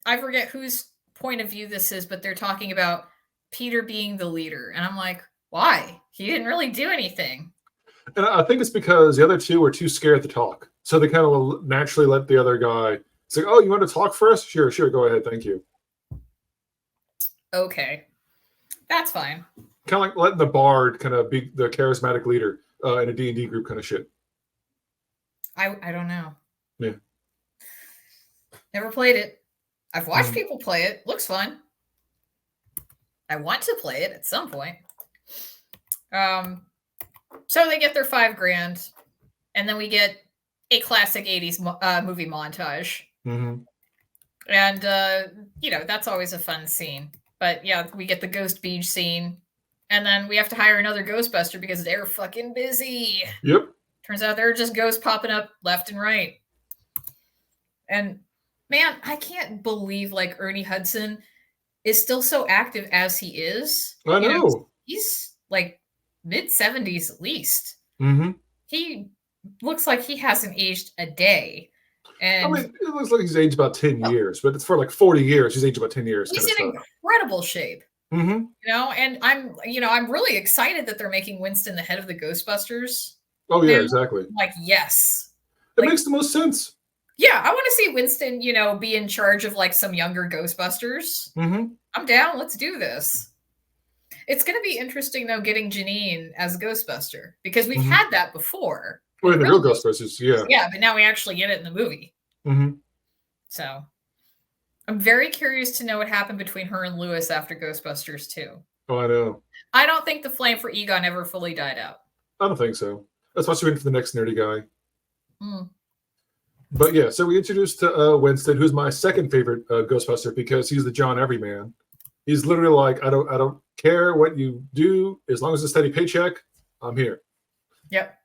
I forget whose point of view this is, but they're talking about Peter being the leader, and I'm like, why? He didn't really do anything. And I think it's because the other two were too scared to talk, so they kind of naturally let the other guy say, "Oh, you want to talk first? Sure, go ahead, thank you." Okay, that's fine. Kind of like letting the bard kind of be the charismatic leader in a D&D group kind of shit. I don't know. Yeah. Never played it. I've watched people play it. Looks fun. I want to play it at some point. So they get their $5,000, and then we get a classic 80s movie montage. Mm-hmm. And, that's always a fun scene. But yeah, we get the Ghost Beach scene, and then we have to hire another Ghostbuster because they're fucking busy. Yep. Turns out there are just ghosts popping up left and right. And man, I can't believe like Ernie Hudson is still so active as he is. I know. He's like mid-70s at least. Mm-hmm. He looks like he hasn't aged a day. And I mean, it looks like he's aged about 10 years, but it's for like 40 years. He's aged about 10 years. He's in incredible shape. Mm-hmm. And I'm really excited that they're making Winston the head of the Ghostbusters. Oh, yeah, exactly. Like, yes. It makes the most sense. Yeah, I want to see Winston, be in charge of like some younger Ghostbusters. Mm-hmm. I'm down. Let's do this. It's going to be interesting, though, getting Janine as a Ghostbuster because we've had that before. Well, in the real Ghostbusters, yeah. Yeah, but now we actually get it in the movie. Mm-hmm. So I'm very curious to know what happened between her and Lewis after Ghostbusters 2. Oh, I know. I don't think the flame for Egon ever fully died out. I don't think so. That's why she went for the next nerdy guy. Mm. But yeah, so we introduced to Winston, who's my second favorite Ghostbuster because he's the John Everyman. He's literally like, I don't care what you do as long as it's a steady paycheck. I'm here. Yep.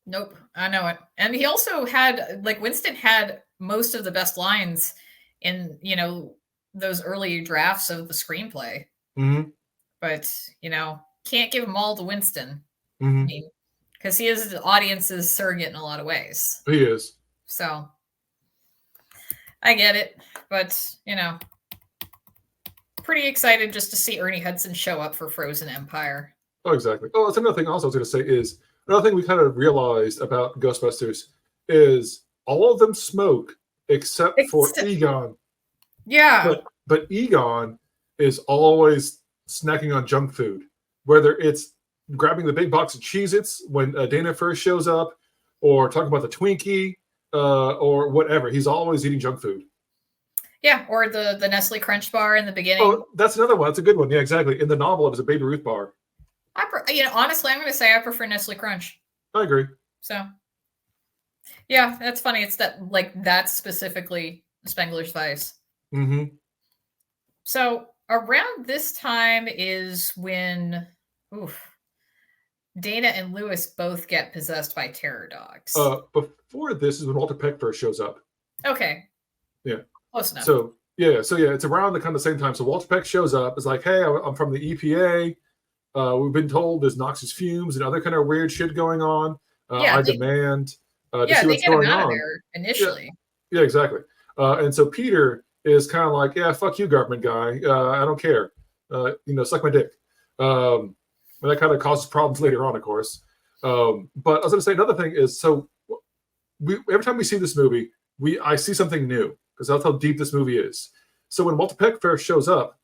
Nope. I know it. And he also had Winston had most of the best lines in those early drafts of the screenplay. Mm-hmm. But can't give them all to Winston. Mm-hmm. Because he is the audience's surrogate in a lot of ways. He is. So I get it, but pretty excited just to see Ernie Hudson show up for Frozen Empire. Oh, exactly. Oh, that's another thing also I was going to say is another thing we kind of realized about Ghostbusters is all of them smoke except for Egon. Yeah. But Egon is always snacking on junk food, whether it's grabbing the big box of Cheez-Its when Dana first shows up, or talking about the Twinkie, or whatever. He's always eating junk food. Yeah, or the Nestle Crunch bar in the beginning. Oh, that's another one. That's a good one. Yeah, exactly. In the novel, it was a Baby Ruth bar. Honestly, I'm going to say I prefer Nestle Crunch. I agree. So, yeah, that's funny. It's that's specifically Spengler's Vice. Mm-hmm. So around this time is when, Dana and Lewis both get possessed by terror dogs. Before this is when Walter Peck first shows up. Okay. Yeah. Close enough. So it's around the kind of same time. So Walter Peck shows up. It's like, hey, I'm from the EPA. We've been told there's noxious fumes and other kind of weird shit going on. I demand to see what's going on. Of there initially. Yeah, exactly. And so Peter is kind of like, yeah, fuck you, government guy. I don't care. Suck my dick. And that kind of causes problems later on, of course. But I was going to say another thing is, so every time we see this movie, I see something new because that's how deep this movie is. So when Walter Peck first shows up,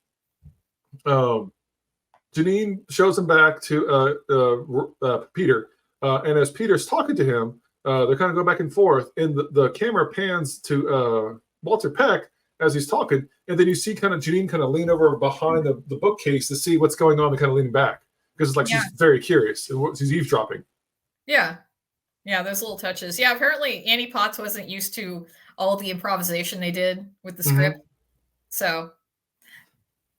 Janine shows him back to Peter. And as Peter's talking to him, they're kind of going back and forth. And the camera pans to Walter Peck as he's talking. And then you see kind of Janine kind of lean over behind the bookcase to see what's going on and kind of leaning back. because it's like she's very curious and she's eavesdropping. Yeah. Yeah, those little touches. Yeah, apparently Annie Potts wasn't used to all the improvisation they did with the script. So,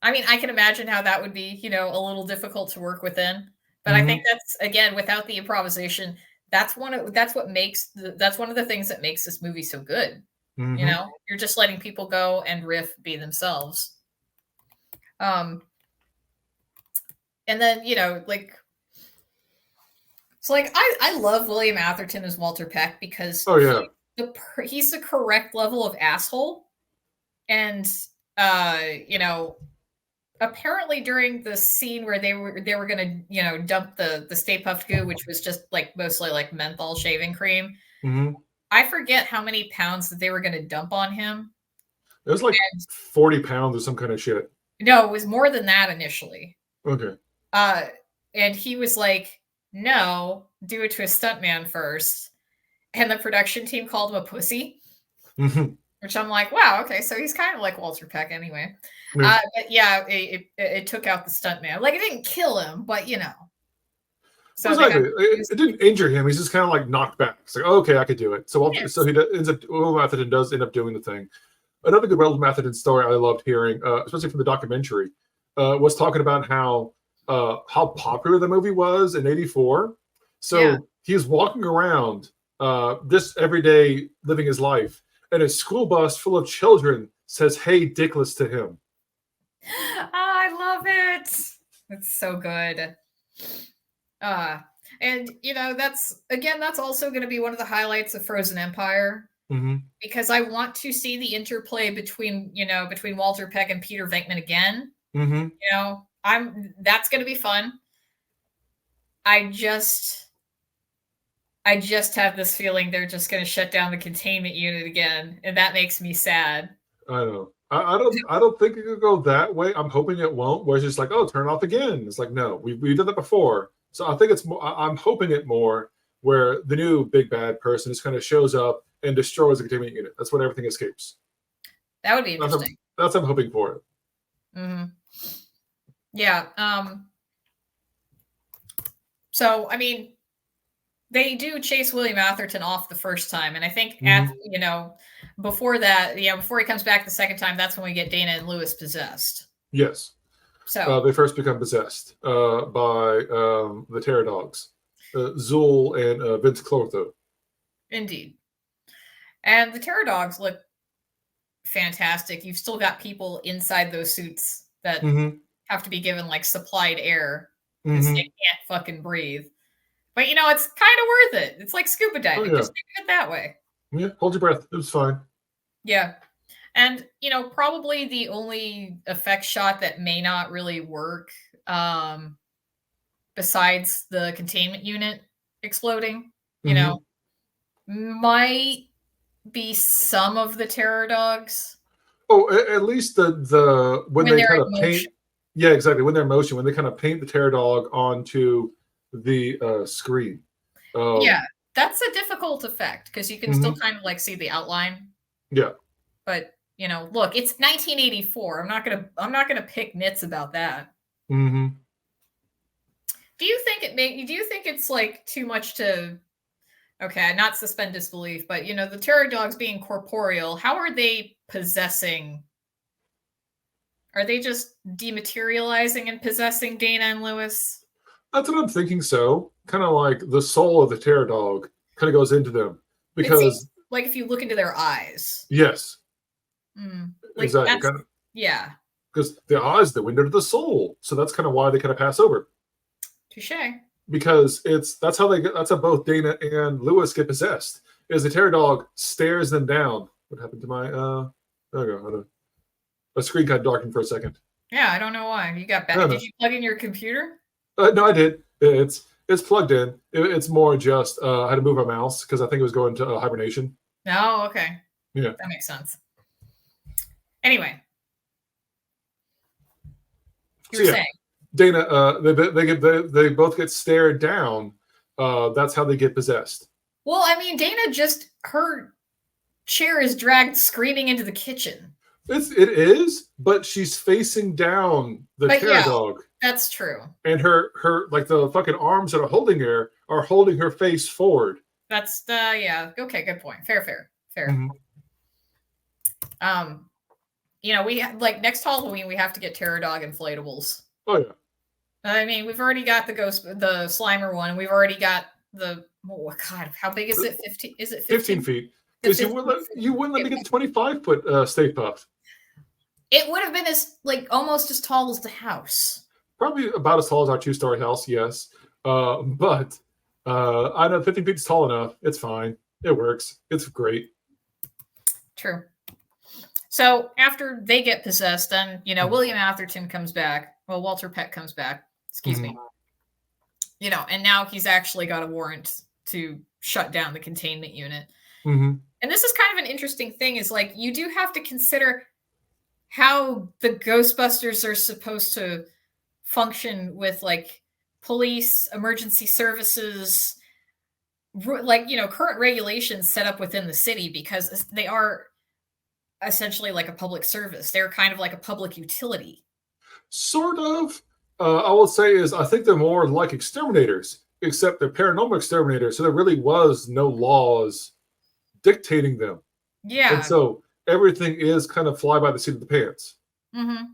I mean, I can imagine how that would be, a little difficult to work within. But I think that's, again, without the improvisation, that's one of the things that makes this movie so good. You're just letting people go and riff, be themselves. And then, so I love William Atherton as Walter Peck because he's the correct level of asshole. And, apparently during the scene where they were going to, dump the Stay Puft Goo, which was just like mostly like menthol shaving cream. I forget how many pounds that they were going to dump on him. It was like 40 pounds or some kind of shit. No, it was more than that initially. Okay. And he was like, no, do it to a stuntman first. And the production team called him a pussy. Which I'm like, wow, okay, so he's kind of like Walter Peck anyway. But yeah, it took out the stuntman. Like, it didn't kill him, but So exactly. It didn't injure him. He's just kind of like knocked back. It's like, oh, okay, I could do it. So he ends up. Will Atherton does end up doing the thing. Another good Will Atherton story I loved hearing, especially from the documentary, was talking about how popular the movie was in '84. So he's walking around just every day, living his life, and a school bus full of children says, "Hey, Dickless" to him. I love it. It's so good. And that's also going to be one of the highlights of Frozen Empire, because I want to see the interplay between Walter Peck and Peter Venkman again. That's going to be fun. I just have this feeling they're just going to shut down the containment unit again, and that makes me sad. I know. I don't think it could go that way. I'm hoping it won't. Where it's just like, oh, turn it off again. It's like, no, we did that before. So I think it's more. I'm hoping it more where the new big bad person just kind of shows up and destroys the containment unit. That's when everything escapes. That would be interesting. That's what I'm hoping for it. Yeah. So I mean, they do chase William Atherton off the first time, and I think before that, before he comes back the second time, that's when we get Dana and Lewis possessed. Yes. So they first become possessed by the Terror Dogs, Zool and Vince Clortho. Indeed. And the Terror Dogs look fantastic. You've still got people inside those suits that have to be given like supplied air because they can't fucking breathe. But it's kind of worth it. It's like scuba diving. Just think of it that way. Yeah, hold your breath. It was fine. Yeah. And, probably the only effect shot that may not really work, besides the containment unit exploding, might be some of the Terror Dogs. Oh, at least the when they kind of paint. Yeah, exactly. When they're in motion, when they kind of paint the Terror Dog onto the screen. Yeah, that's a difficult effect because you can still kind of like see the outline. Yeah. But look, it's 1984. I'm not gonna pick nits about that. Do you think it's like too much to? Okay, not suspend disbelief, but the Terror Dogs being corporeal, how are they possessing? Are they just dematerializing and possessing Dana and Lewis? That's what I'm thinking. So, kind of like the soul of the Terror Dog kind of goes into them because, like, if you look into their eyes. Yes. Like exactly. Yeah. Because the eyes, the window to the soul. So that's kind of why they kind of pass over. Touche. Because that's how both Dana and Lewis get possessed. Is the Terror Dog stares them down. What happened to my? There we go. A screen got darkened for a second. Yeah, I don't know why. You got bad. Did you plug in your computer? No, I did. It's plugged in. It's more just I had to move my mouse because I think it was going to hibernation. Oh, okay. Yeah, that makes sense. Anyway, you were saying Dana. They both get stared down. That's how they get possessed. Well, I mean, Dana her chair is dragged screaming into the kitchen. It is, but she's facing down the Terror Dog. That's true. And her like the fucking arms that are holding her face forward. That's yeah. Okay, good point. Fair. Mm-hmm. We like next Halloween we have to get Terror Dog inflatables. Oh yeah. I mean, we've already got the Slimer one. We've already got the God. How big is it? 15? Is it 15 feet? Because you wouldn't let me get the 25-foot Stay Puft. It would have been almost as tall as the house. Probably about as tall as our 2-story house, yes. But I know 15 feet is tall enough. It's fine. It works. It's great. True. So after they get possessed, then William Atherton comes back. Well, Walter Peck comes back. Excuse me. And now he's actually got a warrant to shut down the containment unit. Mm-hmm. And this is kind of an interesting thing. Is like you do have to consider how the Ghostbusters are supposed to function with like police, emergency services, current regulations set up within the city, because they are essentially like a public service. They're kind of like a public utility. Sort of. I will say is I think they're more like exterminators, except they're paranormal exterminators. So there really was no laws dictating them. Yeah. And so everything is kind of fly by the seat of the pants. Mm-hmm.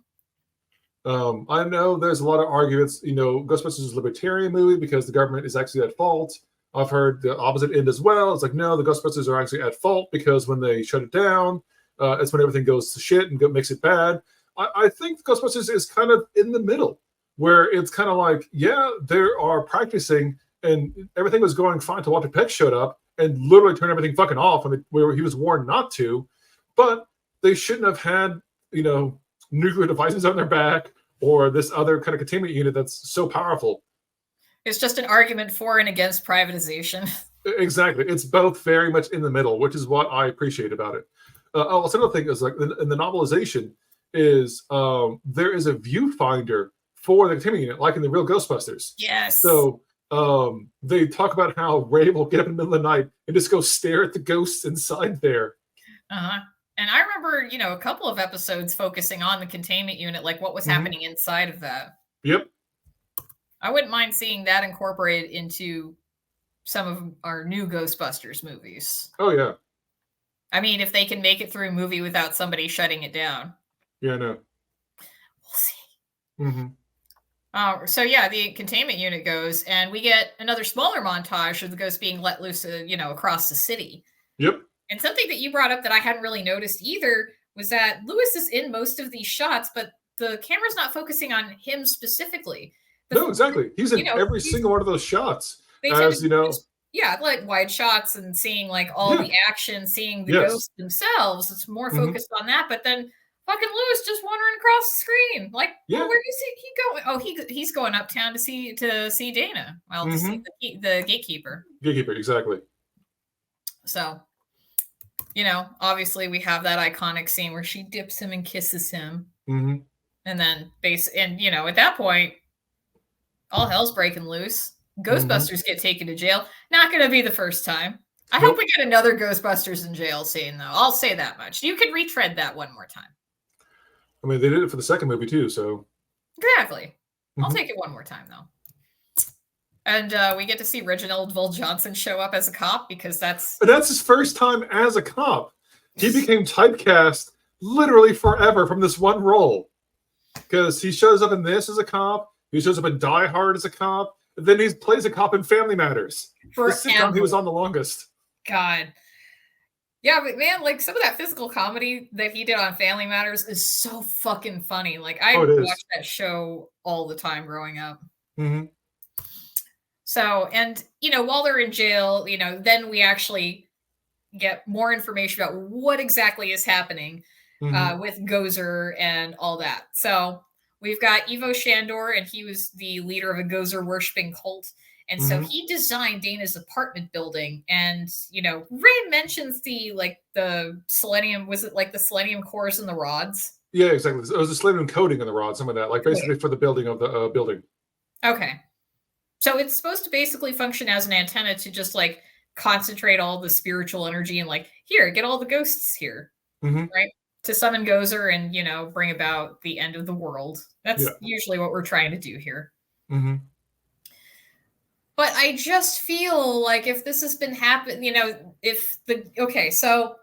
I know there's a lot of arguments. Ghostbusters is a libertarian movie because the government is actually at fault. I've heard the opposite end as well. It's like, no, the Ghostbusters are actually at fault because when they shut it down, it's when everything goes to shit and makes it bad. I think Ghostbusters is kind of in the middle, where it's kind of like, yeah, they are practicing and everything was going fine until Walter Peck showed up and literally turned everything fucking off where he was warned not to. But they shouldn't have had, nuclear devices on their back or this other kind of containment unit that's so powerful. It's just an argument for and against privatization. Exactly. It's both very much in the middle, which is what I appreciate about it. Also, another thing is like in the novelization is there is a viewfinder for the containment unit, like in the real Ghostbusters. Yes. So they talk about how Ray will get up in the middle of the night and just go stare at the ghosts inside there. Uh-huh. And I remember, a couple of episodes focusing on the containment unit, like what was happening inside of that. Yep. I wouldn't mind seeing that incorporated into some of our new Ghostbusters movies. Oh, yeah. I mean, if they can make it through a movie without somebody shutting it down. Yeah, no. We'll see. Mm-hmm. So, yeah, the containment unit goes, and we get another smaller montage of the ghosts being let loose, across the city. Yep. And something that you brought up that I hadn't really noticed either was that Lewis is in most of these shots, but the camera's not focusing on him specifically. No, exactly. He's in every single one of those shots. Like wide shots and seeing like all the action, seeing the ghosts themselves. It's more focused on that. But then fucking Lewis just wandering across the screen. Like, where do you see he going? Oh, he's going uptown to see Dana. Well, to see the gatekeeper. Gatekeeper, exactly. So, obviously we have that iconic scene where she dips him and kisses him. Mm-hmm. And then at that point, all hell's breaking loose. Ghostbusters get taken to jail. Not going to be the first time. I hope we get another Ghostbusters in jail scene, though. I'll say that much. You could retread that one more time. I mean, they did it for the second movie, too, so. Exactly. I'll take it one more time, though. And we get to see Reginald Johnson show up as a cop because that's his first time as a cop. He became typecast literally forever from this one role. Because he shows up in this as a cop. He shows up in Die Hard as a cop. And then he plays a cop in Family Matters. The sitcom he was on the longest. God. Yeah, but man, like some of that physical comedy that he did on Family Matters is so fucking funny. Like I watched that show all the time growing up. Mm-hmm. So, and, while they're in jail, then we actually get more information about what exactly is happening with Gozer and all that. So we've got Ivo Shandor, and he was the leader of a Gozer worshipping cult. And so he designed Dana's apartment building. And, Ray mentions the selenium, was it like the selenium cores and the rods? Yeah, exactly. It was a selenium coating on the rods, some of that, like basically for the building of the building. Okay. So it's supposed to basically function as an antenna to just like concentrate all the spiritual energy and like, here, get all the ghosts here. Mm-hmm. Right. to summon Gozer and, bring about the end of the world. That's usually what we're trying to do here. Mm-hmm. But I just feel like if this has been happening, so if Ivo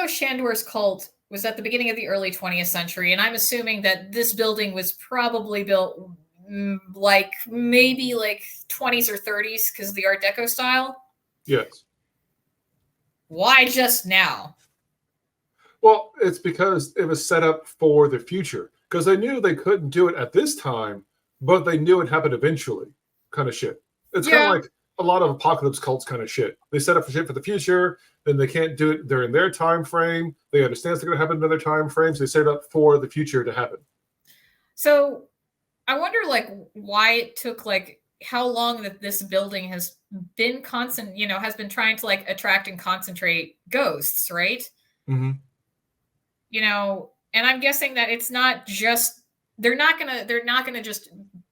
Shandor's cult was at the beginning of the early 20th century, and I'm assuming that this building was probably built maybe 20s or 30s because of the Art Deco style. Yes. Why just now? Well, it's because it was set up for the future. Because they knew they couldn't do it at this time, but they knew it happened eventually. Kind of shit. It's kind of like a lot of apocalypse cults kind of shit. They set up for shit for the future, then they can't do it during their time frame. They understand it's going to happen in their time frame, so they set it up for the future to happen. So I wonder, why it took, how long that this building has been has been trying to, attract and concentrate ghosts, right? Mm-hmm. And I'm guessing that it's not just, they're not gonna just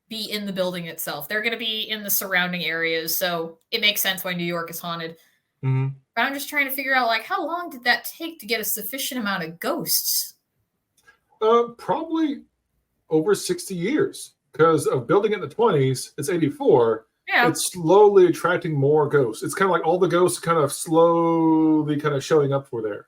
be in the building itself. They're going to be in the surrounding areas. So it makes sense why New York is haunted. Mm-hmm. But I'm just trying to figure out, how long did that take to get a sufficient amount of ghosts? Probably over 60 years. Because of building it in the 20s, it's 84. Yeah. It's slowly attracting more ghosts. It's kind of like all the ghosts kind of slowly kind of showing up for there.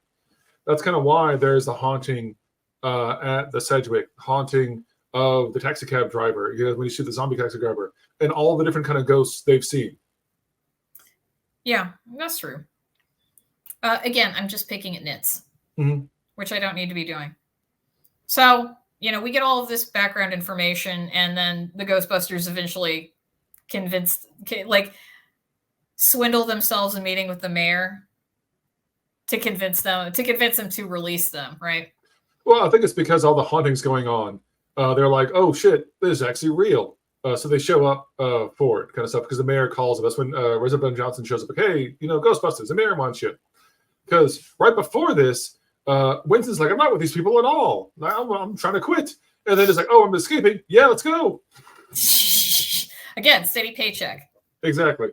That's kind of why there's a haunting at the Sedgwick, haunting of the taxi cab driver, when you see the zombie taxi driver, and all the different kind of ghosts they've seen. Yeah, that's true. Again, I'm just picking at nits, which I don't need to be doing. So, we get all of this background information, and then the Ghostbusters eventually swindle themselves in meeting with the mayor to convince them to release them, right? Well, I think it's because all the hauntings going on. They're like, oh shit, this is actually real. So they show up for it, kind of stuff, because the mayor calls them. That's when Elizabeth Johnson shows up, like, hey, Ghostbusters, the mayor wants you. Because right before this, Winston's like, I'm not with these people at all. I'm trying to quit. And then it's like, oh, I'm escaping. Yeah, let's go. Again, steady paycheck. Exactly.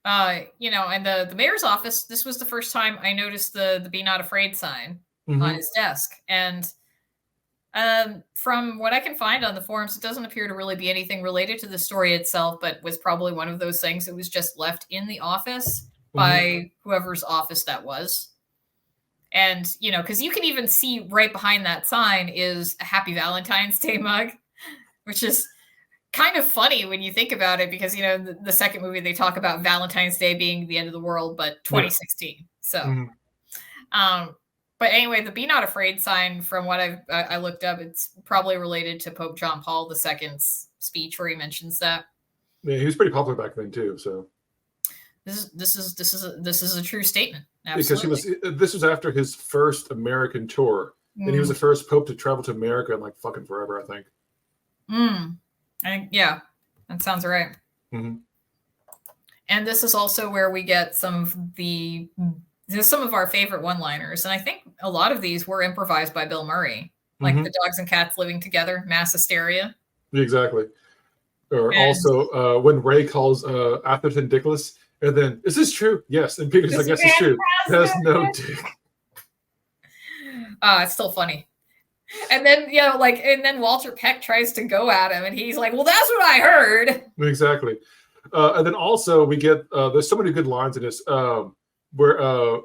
And the mayor's office, this was the first time I noticed the Be Not Afraid sign on his desk. And from what I can find on the forums, it doesn't appear to really be anything related to the story itself, but was probably one of those things that was just left in the office by whoever's office that was. And, because you can even see right behind that sign is a Happy Valentine's Day mug, which is kind of funny when you think about it, because, the second movie, they talk about Valentine's Day being the end of the world, but 2016. Yeah. So, but anyway, the Be Not Afraid sign, from what I looked up, it's probably related to Pope John Paul II's speech where he mentions that. Yeah, he was pretty popular back then too. So this is a true statement. Absolutely. Because this was after his first American tour, and he was the first Pope to travel to America in fucking forever, I think. Yeah, that sounds right. And this is also where we get some of our favorite one-liners, and I think a lot of these were improvised by Bill Murray, like the dogs and cats living together, mass hysteria. Exactly. Or also when Ray calls Atherton dickless, and then, is this true? Yes. And Peter's like, yes, it's true. There's no dick. It's still funny. And then, and then Walter Peck tries to go at him, and he's like, well, that's what I heard. Exactly. And then also we get, there's so many good lines in this, where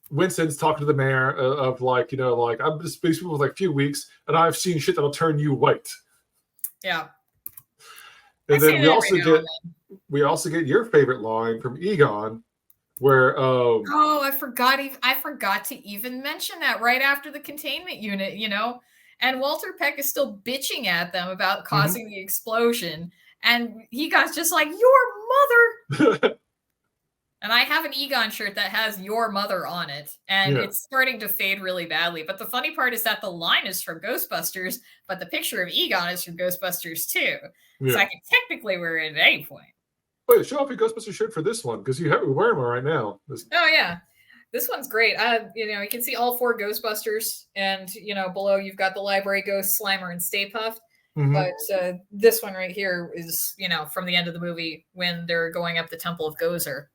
Winston's talking to the mayor of I'm just these people for a few weeks, and I've seen shit that'll turn you white. Yeah. And then we also get your favorite line from Egon, where I forgot to even mention that right after the containment unit, and Walter Peck is still bitching at them about causing the explosion, and Egon's just like, your mother. And I have an Egon shirt that has your mother on it, and it's starting to fade really badly. But the funny part is that the line is from Ghostbusters, but the picture of Egon is from Ghostbusters too. Yeah. So I can technically wear it at any point. Wait, show off your Ghostbusters shirt for this one, because we're wearing one right now. Oh yeah, this one's great. You can see all 4 Ghostbusters, and below you've got the Library Ghost, Slimer, and Stay Puft. But this one right here is from the end of the movie when they're going up the Temple of Gozer.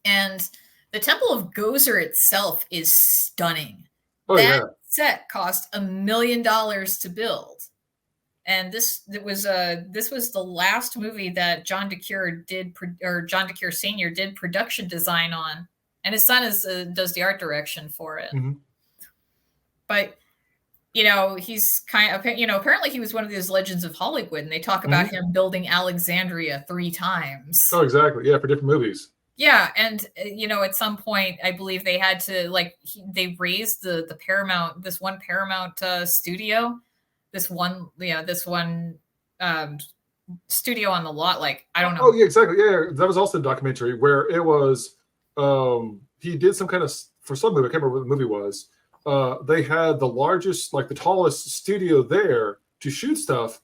And The Temple of Gozer itself is stunning. Oh That yeah. set cost $1 million to build. And this was the last movie that John DeCure John DeCure Sr. did production design on, and his son does the art direction for it. Mm-hmm. But he's apparently he was one of those legends of Hollywood, and they talk about him building Alexandria 3 times. Oh, exactly. Yeah, for different movies. Yeah, and at some point, I believe they had to they raised the Paramount, this one Paramount studio, this one studio on the lot. Like, I don't know. Oh yeah, exactly. Yeah, that was also a documentary where it was he did some kind of, for some movie, I can't remember what the movie was. They had the largest, like the tallest studio there to shoot stuff,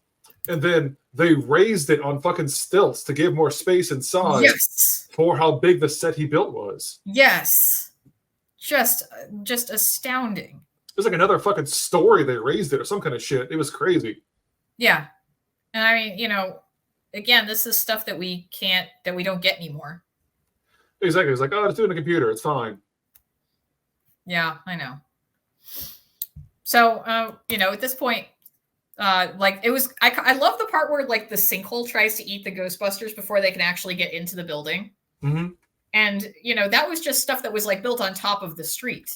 and then they raised it on fucking stilts to give more space inside. Yes. For how big the set he built was. Yes. Just astounding. It was like another fucking story. They raised it or some kind of shit. It was crazy. Yeah. And I mean, again, this is stuff that we don't get anymore. Exactly. It's like, oh, it's doing a computer. It's fine. Yeah, I know. So, at this point, it was, I love the part where like the sinkhole tries to eat the Ghostbusters before they can actually get into the building. Mm-hmm. And, that was just stuff that was like built on top of the street.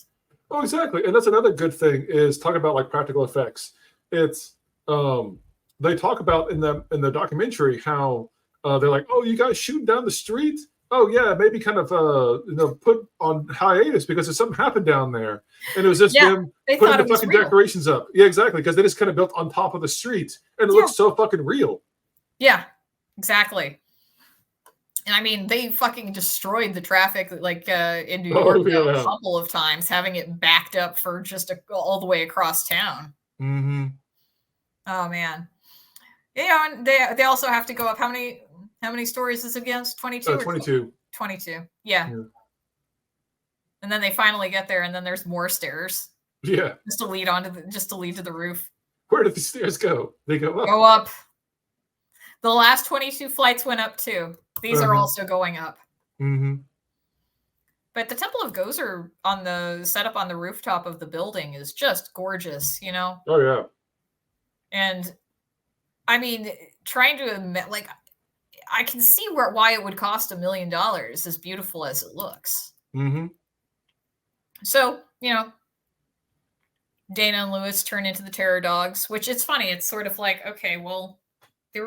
Oh, exactly. And that's another good thing is talk about like practical effects. It's, they talk about in the documentary how they're like, oh, you guys shooting down the street? Oh yeah, maybe kind of put on hiatus because there's something happened down there, and it was just them putting the fucking decorations up. Yeah, exactly, because they just kind of built on top of the street, and it looks so fucking real. Yeah, exactly. And I mean, they fucking destroyed the traffic in New York a couple of times, having it backed up for just all the way across town. Mm-hmm. Oh man, and they also have to go up. How many stories is it against? 22? 22. 22. Yeah. And then they finally get there, and then there's more stairs. Yeah. Just to lead to the roof. Where did the stairs go? They go up. Go up. The last 22 flights went up too. These are also going up. Mm-hmm. But the Temple of Gozer on the setup on the rooftop of the building is just gorgeous, Oh yeah. And I mean, trying to admit, I can see why it would cost $1 million, as beautiful as it looks. Mm-hmm. So, Dana and Lewis turn into the terror dogs, which it's funny. It's sort of like, okay, well, they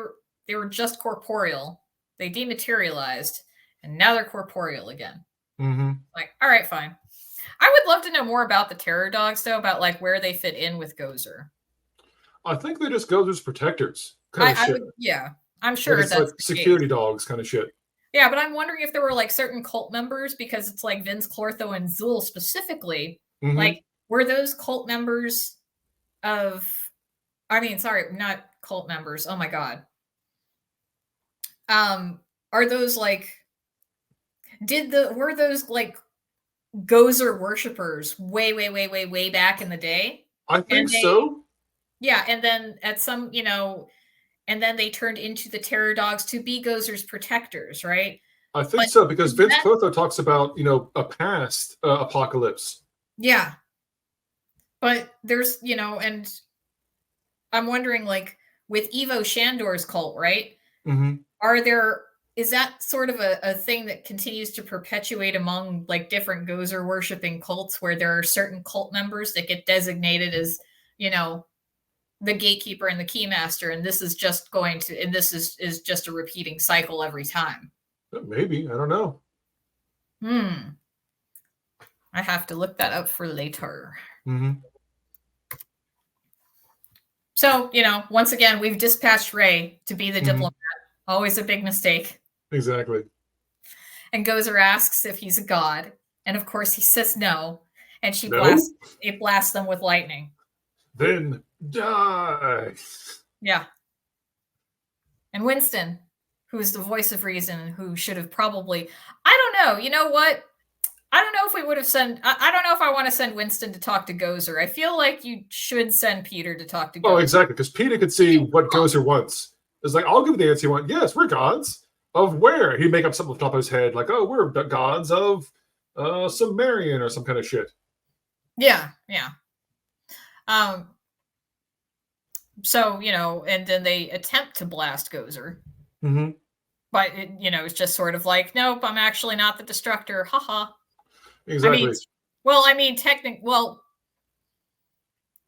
were just corporeal. They dematerialized, and now they're corporeal again. Mm-hmm. Like, all right, fine. I would love to know more about the terror dogs, though, about where they fit in with Gozer. I think they're just Gozer's protectors. Yeah, I'm sure that's like security dogs kind of shit. Yeah, but I'm wondering if there were certain cult members, because it's like Vince Clortho and Zool specifically. Mm-hmm. Were those cult members of? I mean, sorry, not cult members. Oh my god. Are those were those Gozer worshippers way back in the day? I think so. Yeah, and then at some, and then they turned into the terror dogs to be Gozer's protectors, right? I think so, because Vince Clortho talks about, a past apocalypse. Yeah. But there's, and I'm wondering, with Ivo Shandor's cult, right? Mm-hmm. Is that sort of a thing that continues to perpetuate among different Gozer worshipping cults, where there are certain cult members that get designated as, the gatekeeper and the keymaster, and this is just is just a repeating cycle every time? Maybe. I don't know. I have to look that up for later. Mm-hmm. So, once again, we've dispatched Ray to be the diplomat. Always a big mistake. Exactly. And Gozer asks if he's a god, and of course he says no, and she blasts them with lightning. Then die. Yeah. And Winston, who is the voice of reason, who should have probably, I don't know, you know what? I don't know if we would have I don't know if I want to send Winston to talk to Gozer. I feel like you should send Peter to talk to Gozer. Oh, exactly, because Peter could see what Gozer wants. It's like, I'll give you the answer you want. Yes, we're gods. Of where? He'd make up something off the top of his head, like, oh, we're the gods of Sumerian or some kind of shit. Yeah. So, and then they attempt to blast Gozer. Mm-hmm. But, it's just sort of like, nope, I'm actually not the destructor. Haha. Exactly.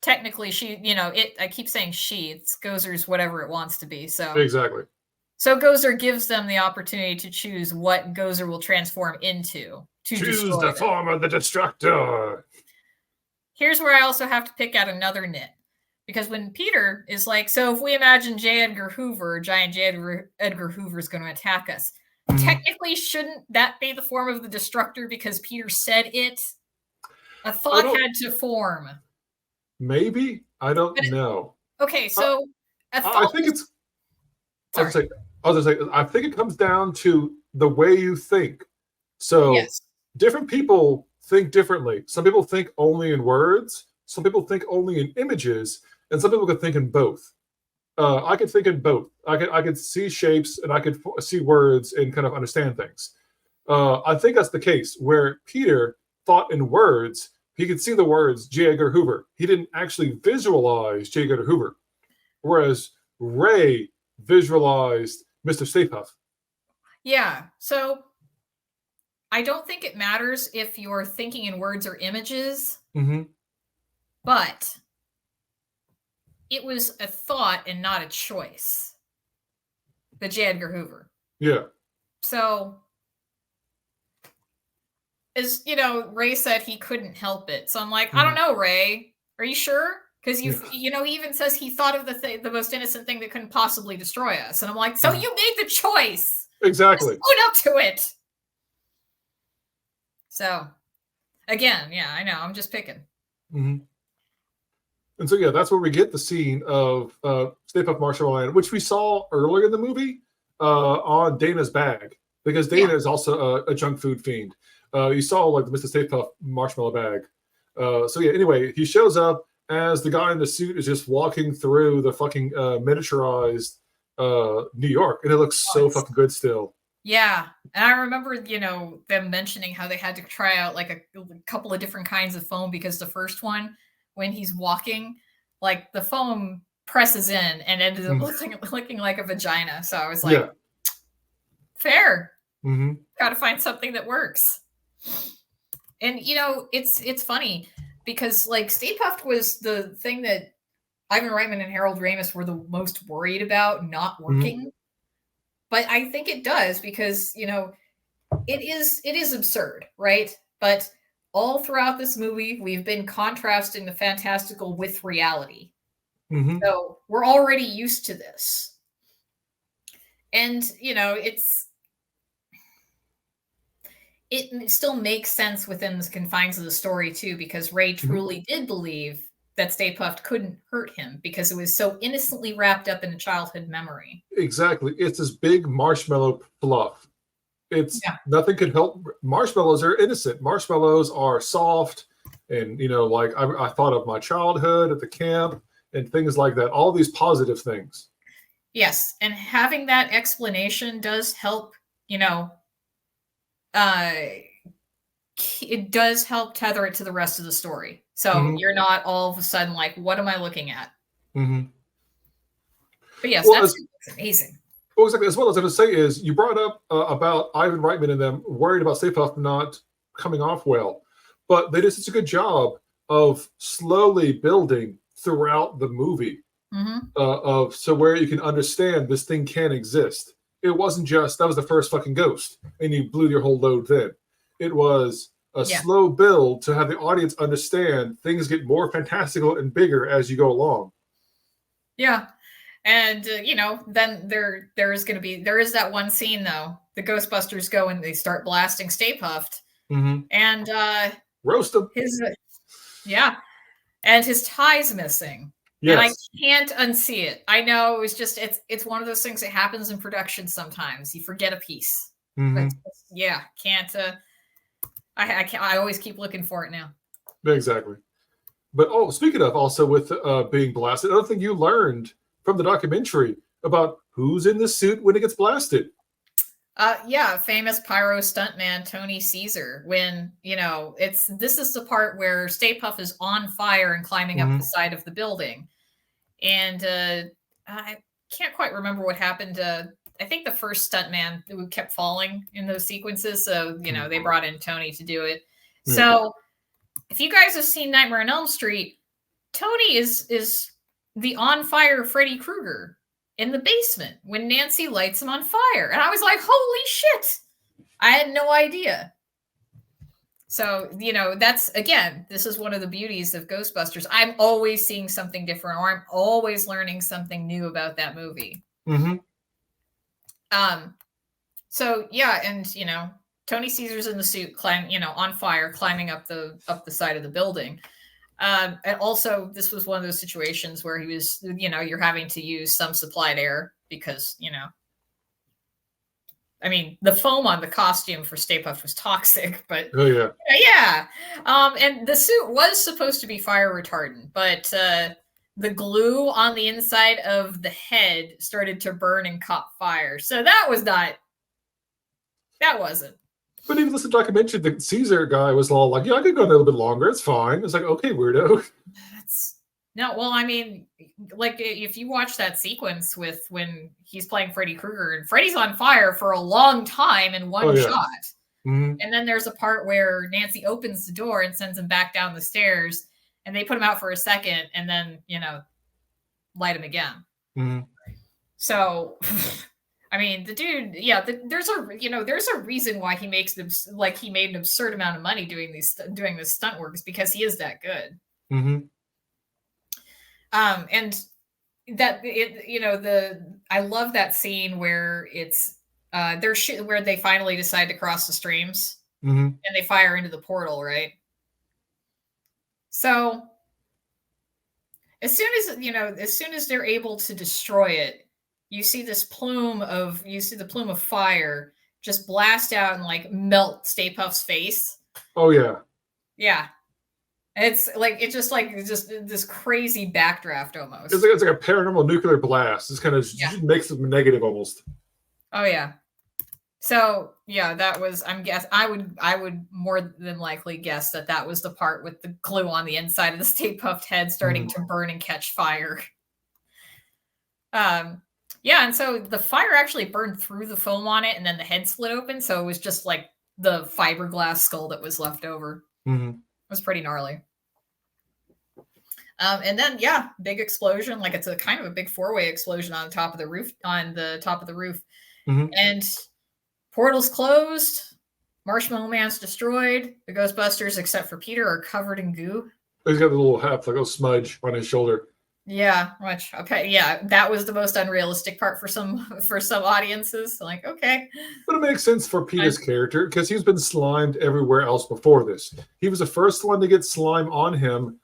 Technically she, I keep saying she, it's Gozer's whatever it wants to be. So exactly. So Gozer gives them the opportunity to choose what Gozer will transform into to choose destroy the them. form of the destructor. Here's where I also have to pick out another nit. Because when Peter is like, so if we imagine J. Edgar Hoover, giant J. Edgar Hoover is going to attack us, technically shouldn't that be the form of the destructor because Peter said it? A thought had to form. Maybe? I don't know. Okay, so I think it's... I was going to say, I think it comes down to the way you think. So different people think differently. Some people think only in words. Some people think only in images. And some people can think in both. I could think in both. I could see shapes and I could see words and kind of understand things. I think that's the case where Peter thought in words. He could see the words J. Edgar Hoover. He didn't actually visualize J. Edgar Hoover. Whereas Ray visualized Mr. Stay Puft. Yeah. So I don't think it matters if you're thinking in words or images. Mm-hmm. But it was a thought and not a choice. The J. Edgar Hoover. Yeah. So, as Ray said he couldn't help it. So I'm like, I don't know, Ray. Are you sure? Because he even says he thought of the most innocent thing that couldn't possibly destroy us. And I'm like, so you made the choice. Exactly. Just own up to it. So, again, yeah, I know. I'm just picking. Mm-hmm. And so, yeah, that's where we get the scene of Stay Puft Marshmallow Man, which we saw earlier in the movie on Dana's bag, because Dana is also a junk food fiend. You saw like the Mr. Stay Puft Marshmallow bag. So, yeah, anyway, he shows up as the guy in the suit is just walking through the fucking miniaturized New York, and it looks so fucking good still. Yeah. And I remember, them mentioning how they had to try out like a couple of different kinds of foam because the first one, when he's walking, like the foam presses in and ended up looking like a vagina. So I was like, fair. Mm-hmm. Got to find something that works. And, it's funny because like Stay Puft was the thing that Ivan Reitman and Harold Ramis were the most worried about not working. Mm-hmm. But I think it does because, it is absurd, right? But all throughout this movie, we've been contrasting the fantastical with reality. Mm-hmm. So we're already used to this. And, it still makes sense within the confines of the story, too, because Ray truly did believe that Stay Puft couldn't hurt him because it was so innocently wrapped up in a childhood memory. Exactly. It's this big marshmallow fluff. It's nothing could help. Marshmallows are innocent. Marshmallows are soft. And, like I thought of my childhood at the camp and things like that. All these positive things. Yes. And having that explanation does help, it does help tether it to the rest of the story. So you're not all of a sudden like, what am I looking at? Mm-hmm. But yes, that's amazing. Well, exactly. As well as I was going to say is you brought up about Ivan Reitman and them worried about Stay Puft not coming off well. But they did such a good job of slowly building throughout the movie so where you can understand this thing can exist. It wasn't just, that was the first fucking ghost and you blew your whole load then. It was a slow build to have the audience understand things get more fantastical and bigger as you go along. Yeah. And, then there is that one scene, though. The Ghostbusters go and they start blasting Stay Puft. Mm-hmm. And roast him. And his tie's missing. Yes. And I can't unsee it. I know it was just, it's one of those things that happens in production sometimes. You forget a piece. Mm-hmm. But can't. I always keep looking for it now. Exactly. But speaking of also with being blasted, another thing you learned from the documentary about who's in the suit when it gets blasted. Yeah, famous pyro stuntman Tony Caesar. When this is the part where Stay Puft is on fire and climbing up the side of the building, and I can't quite remember what happened. I think the first stuntman who kept falling in those sequences, so they brought in Tony to do it. Yeah. So, if you guys have seen Nightmare on Elm Street, Tony is the on fire Freddy Krueger in the basement when Nancy lights him on fire. And I was like, holy shit. I had no idea. So, this is one of the beauties of Ghostbusters. I'm always seeing something different, or I'm always learning something new about that movie. So yeah, and Tony Caesar's in the suit, on fire, climbing up the side of the building. And also, this was one of those situations where he was, you're having to use some supplied air because, the foam on the costume for Stay Puft was toxic, but yeah. And the suit was supposed to be fire retardant, but the glue on the inside of the head started to burn and caught fire. So that wasn't. But even this documentary, the Caesar guy was all like, yeah, I could go a little bit longer. It's fine. It's like, okay, weirdo. If you watch that sequence with when he's playing Freddy Krueger and Freddy's on fire for a long time in one shot. And then there's a part where Nancy opens the door and sends him back down the stairs, and they put him out for a second and then, light him again. So, the dude, there's a reason why he makes them, he made an absurd amount of money doing this stunt work, is because he is that good. And that I love that scene where it's where they finally decide to cross the streams and they fire into the portal, right? So as soon as they're able to destroy it, you see the plume of fire just blast out and melt Stay Puft's face. Oh yeah. Yeah. It's just this crazy backdraft almost. It's like a paranormal nuclear blast. It's kind of just makes it negative almost. Oh yeah. So yeah, that was. I would more than likely guess that was the part with the glue on the inside of the Stay Puft head starting to burn and catch fire. Yeah, and so the fire actually burned through the foam on it, and then the head split open. So it was just like the fiberglass skull that was left over. It was pretty gnarly. And then big explosion. It's a kind of a big four-way explosion on the top of the roof. And portals closed. Marshmallow Man's destroyed. The Ghostbusters, except for Peter, are covered in goo. He's got a little a smudge on his shoulder. Yeah, much. Okay, yeah, that was the most unrealistic part for some audiences. Okay. But it makes sense for Peter's character because he's been slimed everywhere else before this. He was the first one to get slime on him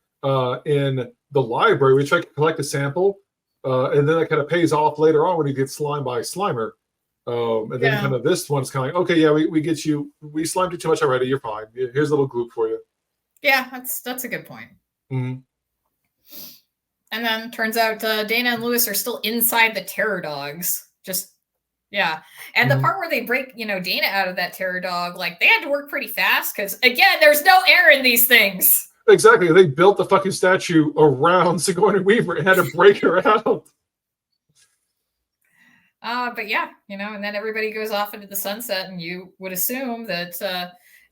in the library. We tried to collect a sample, and then it kind of pays off later on when he gets slimed by Slimer. And then kind of this one's kind of okay, yeah, we get you. We slimed you too much already. You're fine. Here's a little gloop for you. Yeah, that's a good point. And then turns out Dana and Lewis are still inside the terror dogs. And the part where they break, Dana out of that terror dog, they had to work pretty fast because, again, there's no air in these things. Exactly. They built the fucking statue around Sigourney Weaver and had to break her out. But yeah, and then everybody goes off into the sunset, and you would assume that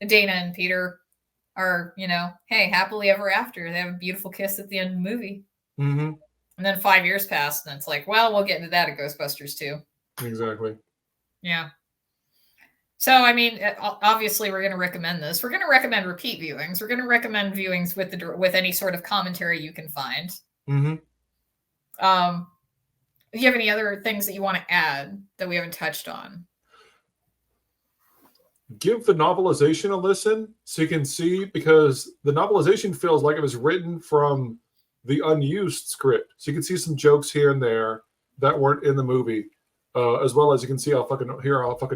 Dana and Peter are, hey, happily ever after. They have a beautiful kiss at the end of the movie. And then 5 years passed, and it's well, we'll get into that at Ghostbusters too. Exactly. Yeah. So, obviously, we're going to recommend this. We're going to recommend repeat viewings. We're going to recommend viewings with any sort of commentary you can find. Do you have any other things that you want to add that we haven't touched on? Give the novelization a listen so you can see, because the novelization feels like it was written from the unused script. So you can see some jokes here and there that weren't in the movie, as well as you can see how fucking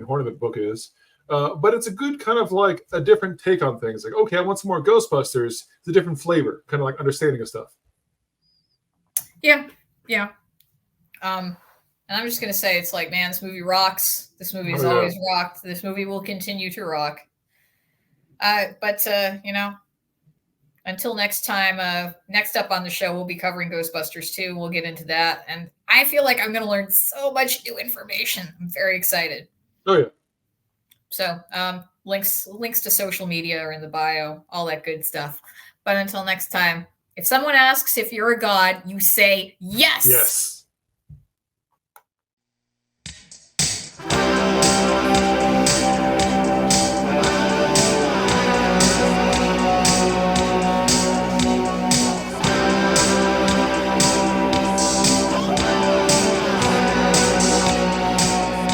horny the book is. But it's a good kind of a different take on things. Okay, I want some more Ghostbusters. It's a different flavor, kind of understanding of stuff. Yeah. And I'm just going to say, it's like, man, this movie rocks. This movie has Oh, yeah. always rocked. This movie will continue to rock. But until next time, next up on the show, we'll be covering Ghostbusters 2. We'll get into that. And I feel like I'm going to learn so much new information. I'm very excited. Oh, yeah. So links to social media are in the bio, all that good stuff. But until next time, if someone asks if you're a god, you say yes. Yes.